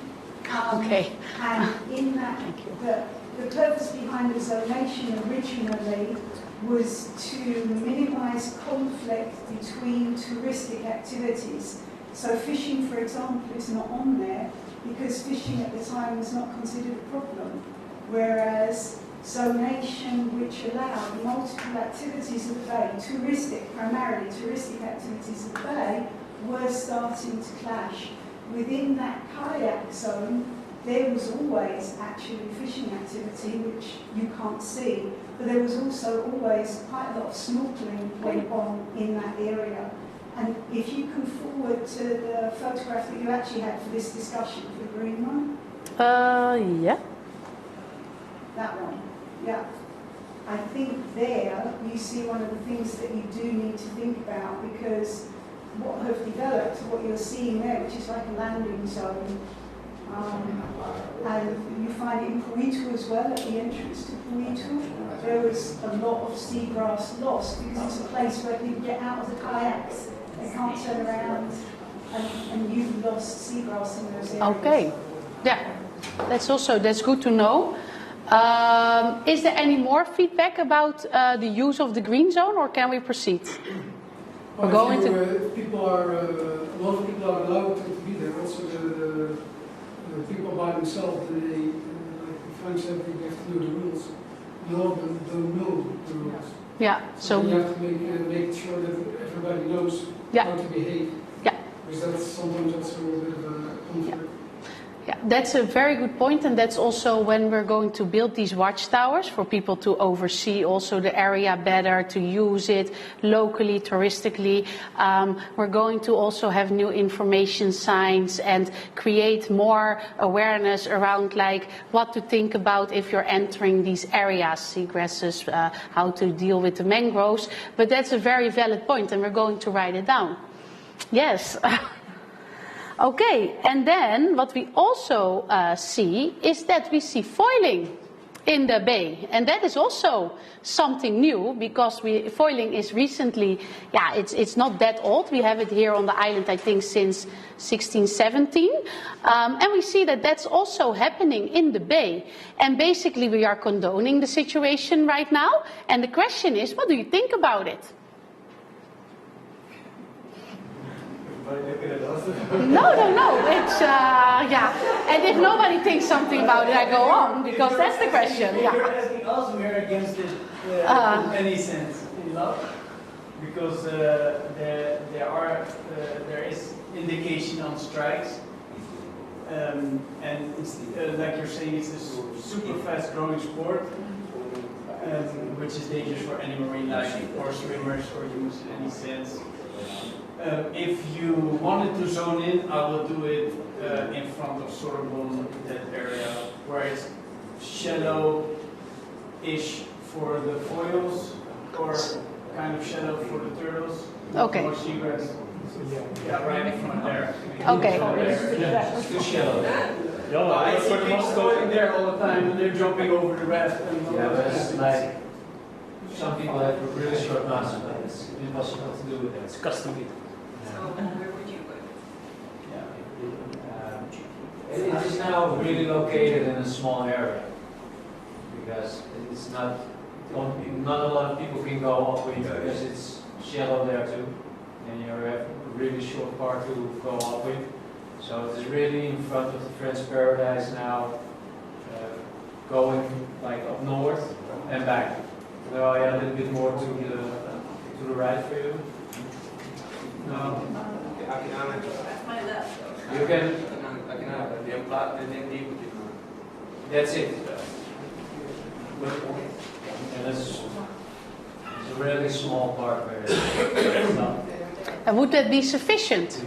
Okay. And in that, the purpose behind the zonation originally was to minimise conflict between touristic activities. So fishing, for example, is not on there because fishing at the time was not considered a problem. Whereas zonation, which allowed multiple activities of the bay, primarily touristic activities of the bay, were starting to clash. Within that kayak zone, there was always actually fishing activity, which you can't see, but there was also always quite a lot of snorkeling went on in that area. And if you can forward to the photograph that you actually had for this discussion, the green one. Yeah. That one, yeah. I think there you see one of the things that you do need to think about, because what have developed, what you're seeing there, which is like a landing zone, and you find it in Puitu as well, at the entrance to Puitu, there was a lot of seagrass lost because it's a place where people get out of the kayaks, they can't turn around, and you've lost seagrass in those areas. Okay, yeah, that's good to know. Is there any more feedback about the use of the green zone, or can we proceed? Well, a lot of people are allowed to be there. Also, the people by themselves, like the French said, they have to know the rules. A lot of them don't know the rules. Yeah. So you have to make sure that everybody knows how to behave. Yeah. Because sometimes that's a little bit of a conflict. Yeah, that's a very good point, and that's also when we're going to build these watchtowers for people to oversee also the area better, to use it locally, touristically. We're going to also have new information signs and create more awareness around like what to think about if you're entering these areas, seagrasses, how to deal with the mangroves. But that's a very valid point, and we're going to write it down. Yes. Okay, and then what we also see is that we see foiling in the bay, and that is also something new because foiling is recently, it's not that old. We have it here on the island, I think, since 1617, and we see that that's also happening in the bay. And basically, we are condoning the situation right now. And the question is, what do you think about it? No. It's And if nobody thinks something about it, I go on because that's the question. If you're asking us, we're against it in any sense in love, because there is indication on strikes, and it's like you're saying, it's a super fast growing sport, which is dangerous for any marine life or swimmers or humans in any sense. If you wanted to zone in, I will do it in front of Sorbonne, that area where it's shallow-ish for the foils, or kind of shallow for the turtles. Okay. More seagrass. Yeah, right in front there. Okay. It's too shallow. I see people going there all the time, and they're jumping over the raft. But it's like some people have a really short master, but it's impossible to do with that. It's custom made. Where would you put it? It is now really located in a small area because it's not a lot of people can go off with because it's shallow there too, and you have a really short part to go off with. So it is really in front of the French Paradise now, going like up north and back. No, yeah, a little bit more to the right for you. No. That's my left. You can. That's it. And it's a really small part where it's not. And would that be sufficient?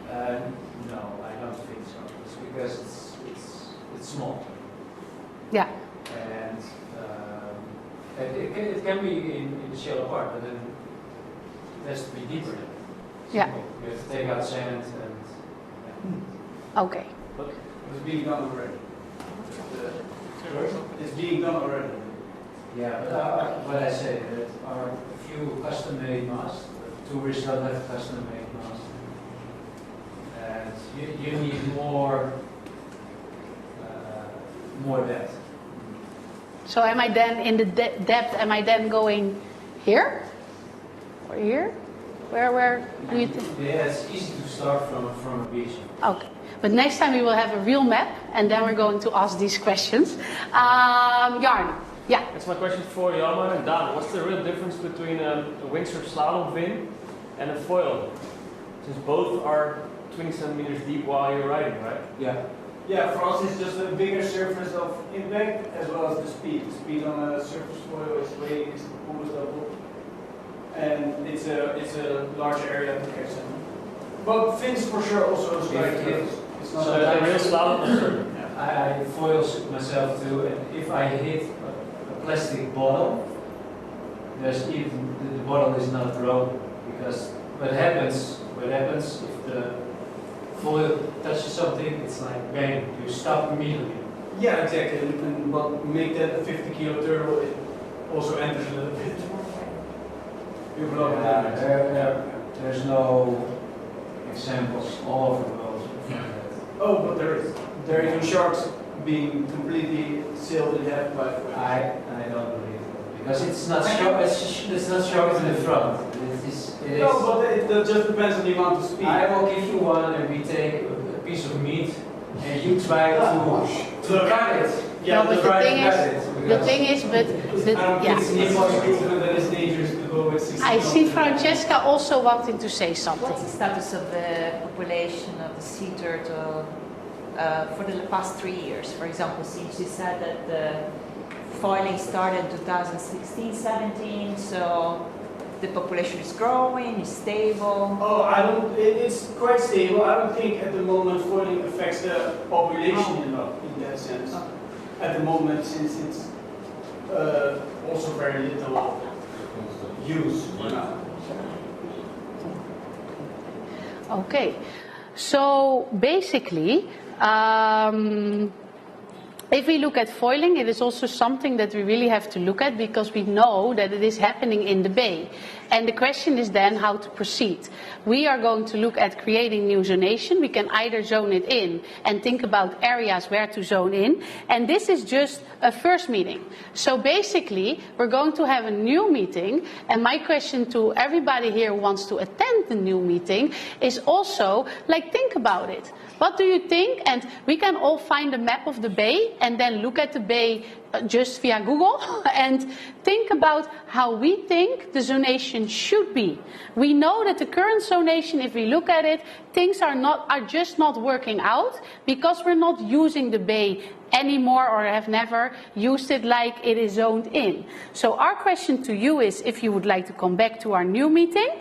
No, I don't think so. It's because it's small. Yeah. And it can be in the shallow part, but then it has to be deeper. Yeah. You have to take out sand and. Yeah. Okay. But it's being done already. It's being done already. Yeah, but what I say, there are a few custom-made masts. Tourists don't have custom-made masts. And you need more depth. So am I then in the depth? Am I then going here or here? Where do you think? Yeah, it's easy to start from a beach. Okay, but next time we will have a real map, and then we're going to ask these questions. Jarn, yeah. That's my question for Jarman and Dan. What's the real difference between a windsurf slalom fin and a foil? Since both are 20 centimeters deep while you're riding, right? Yeah. Yeah, for us it's just a bigger surface of impact as well as the speed. The speed on a surface foil is almost double. And it's a larger area to catch them. But fins for sure also strike. It's not so a real slalom. I foil myself too, and if I hit a plastic bottle, the bottle is not broken, because what happens if the foil touches something, it's like bang, you stop immediately. Yeah, exactly. But make that a 50 kilo turtle, it also enters a little bit. There's no examples all over the world. Oh, but there is. There are even sharks being completely sealed in half by. I don't believe it, because it's not sharp. It's not sharp in the front. No, but it just depends on the amount of speed. I will give you one, and we take a piece of meat, and you try to cut it. Yeah, no, but the thing is, I see Francesca also wanting to say something. What's the status of the population of the sea turtle for the past 3 years? For example, since you said that the foiling started in 2016, 17, so the population is growing, is stable? Oh, it's quite stable. I don't think at the moment foiling affects the population in that sense. At the moment, since it's also very little use. Okay, so basically, if we look at foiling, it is also something that we really have to look at, because we know that it is happening in the bay. And the question is then how to proceed. We are going to look at creating new zonation. We can either zone it in and think about areas where to zone in. And this is just a first meeting. So basically, we're going to have a new meeting. And my question to everybody here who wants to attend the new meeting is also, think about it. What do you think? And we can all find a map of the bay and then look at the bay just via Google and think about how we think the zonation should be. We know that the current zonation, if we look at it, things are just not working out because we're not using the bay anymore or have never used it like it is zoned in. So our question to you is, if you would like to come back to our new meeting,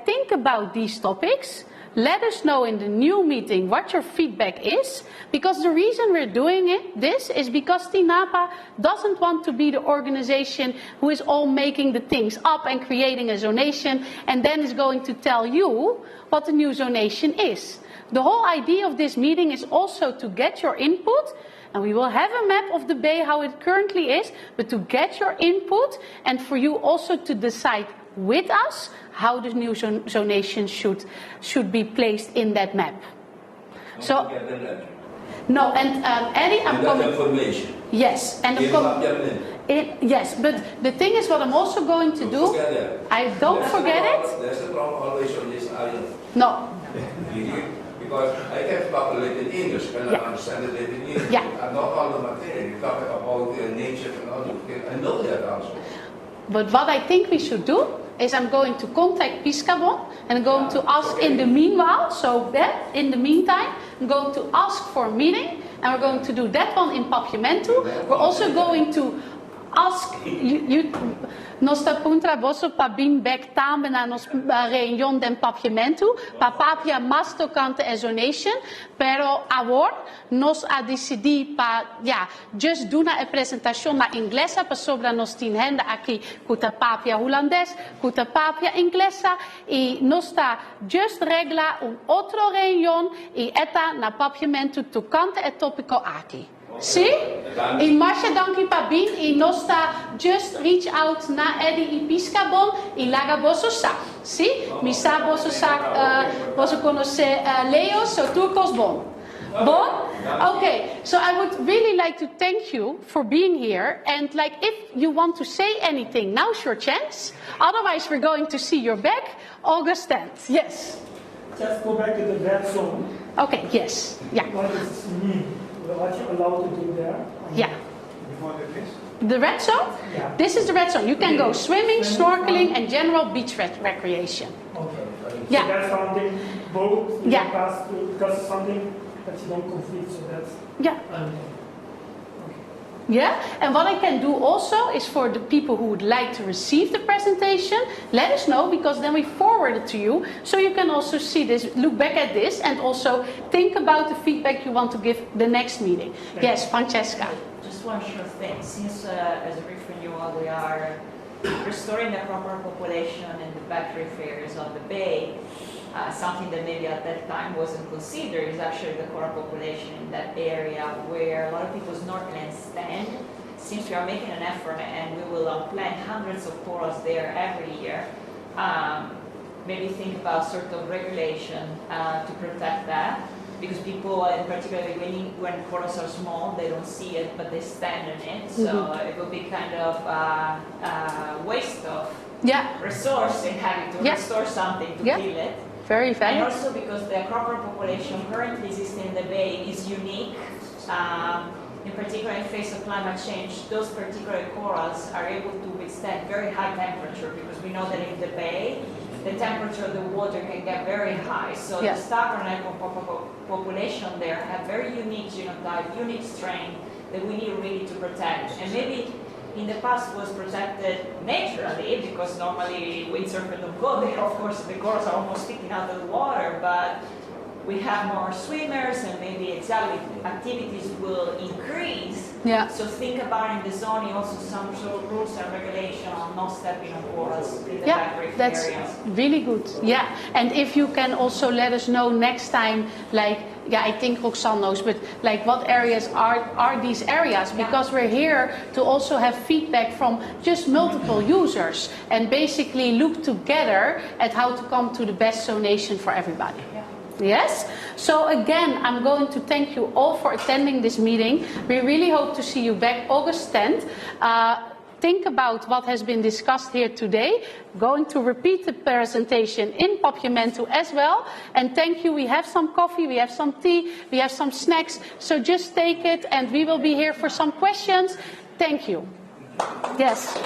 think about these topics. Let us know in the new meeting what your feedback is, because the reason we're doing this is because TINAPA doesn't want to be the organization who is all making the things up and creating a zonation and then is going to tell you what the new zonation is. The whole idea of this meeting is also to get your input, and we will have a map of the bay how it currently is, but to get your input and for you also to decide with us how the new zonation should be placed in that map. So, no, and Eddie, I'm coming. Information. Yes, and yes, but the thing is, what I'm also going to do, I don't forget it. There's a problem always on this island. No. because I can talk a little in English, can I understand a little in English? And not all the material, you talk about nature and all that. I know that also. But what I think we should do is I'm going to contact Piscabon and I'm going to ask in the meanwhile, so that in the meantime, I'm going to ask for a meeting and we're going to do that one in Papiamento. We're also going to ask you nós estamos trabalhando para vir back também na nossa reunião de Papiamento para papia mais tocante a zonation, pero agora nós a decidir para just doen a apresentação na inglesa para sobre nós temos aqui com a papia holandês, com a papia inglesa e nós está just regla outra reunião e esta na Papiamento tocante a tópico aqui. Sim? E Marcia, danke para vir e nós está just reach out na Eddie e Piscabon e laga vosso sac. Sim? Misa vosso sac, vosso conhecer Leo, so turcos bom. Bon? Okay, so I would really like to thank you for being here and like if you want to say anything, now's your chance. Otherwise we're going to see you back August 10th. Yes? Just go back to the red zone. Okay, yes. Yeah. What does it mean? What you're allowed to do there? Yeah. The red zone? Yeah. This is the red zone. You can go swimming, snorkeling, and general beach recreation. Okay. Yeah. So that's something both in the past because it's something that you don't conflict. So that's Yeah, and what I can do also is for the people who would like to receive the presentation, let us know because then we forward it to you so you can also see this, look back at this and also think about the feedback you want to give the next meeting. Yes, Francesca. Just one short thing. Since as a brief renewal we are restoring the proper population in the battery areas of the bay, something that maybe at that time wasn't considered is actually the coral population in that area where a lot of people snorkel and stand. Since we are making an effort and we will plant hundreds of corals there every year, maybe think about sort of regulation to protect that. Because people, and particularly when corals are small, they don't see it, but they stand in it. So it will be kind of waste of resource in having to restore something to kill it. Very valid. And also because the acropora population currently existing in the bay is unique. In particular, in face of climate change, those particular corals are able to withstand very high temperature because we know that in the bay, the temperature of the water can get very high. So the stubborn population there have very unique genotype, unique strain that we need really to protect. And maybe in the past was protected naturally because normally windsurfers don't go there. Of course, the corals are almost sticking out of the water, but we have more swimmers and maybe exotic activities will increase. Yeah. So think about in the zoning also some sort of rules and regulation on not stepping on corals in the battery that's areas. Really good. Yeah, and if you can also let us know next time, like, I think Roxanne knows, but like what areas are these areas? Because we're here to also have feedback from just multiple users and basically look together at how to come to the best zonation for everybody. Yes? So again, I'm going to thank you all for attending this meeting. We really hope to see you back August 10th. Think about what has been discussed here today. Going to repeat the presentation in Papiamento as well. And thank you. We have some coffee, we have some tea, we have some snacks. So just take it and we will be here for some questions. Thank you. Yes.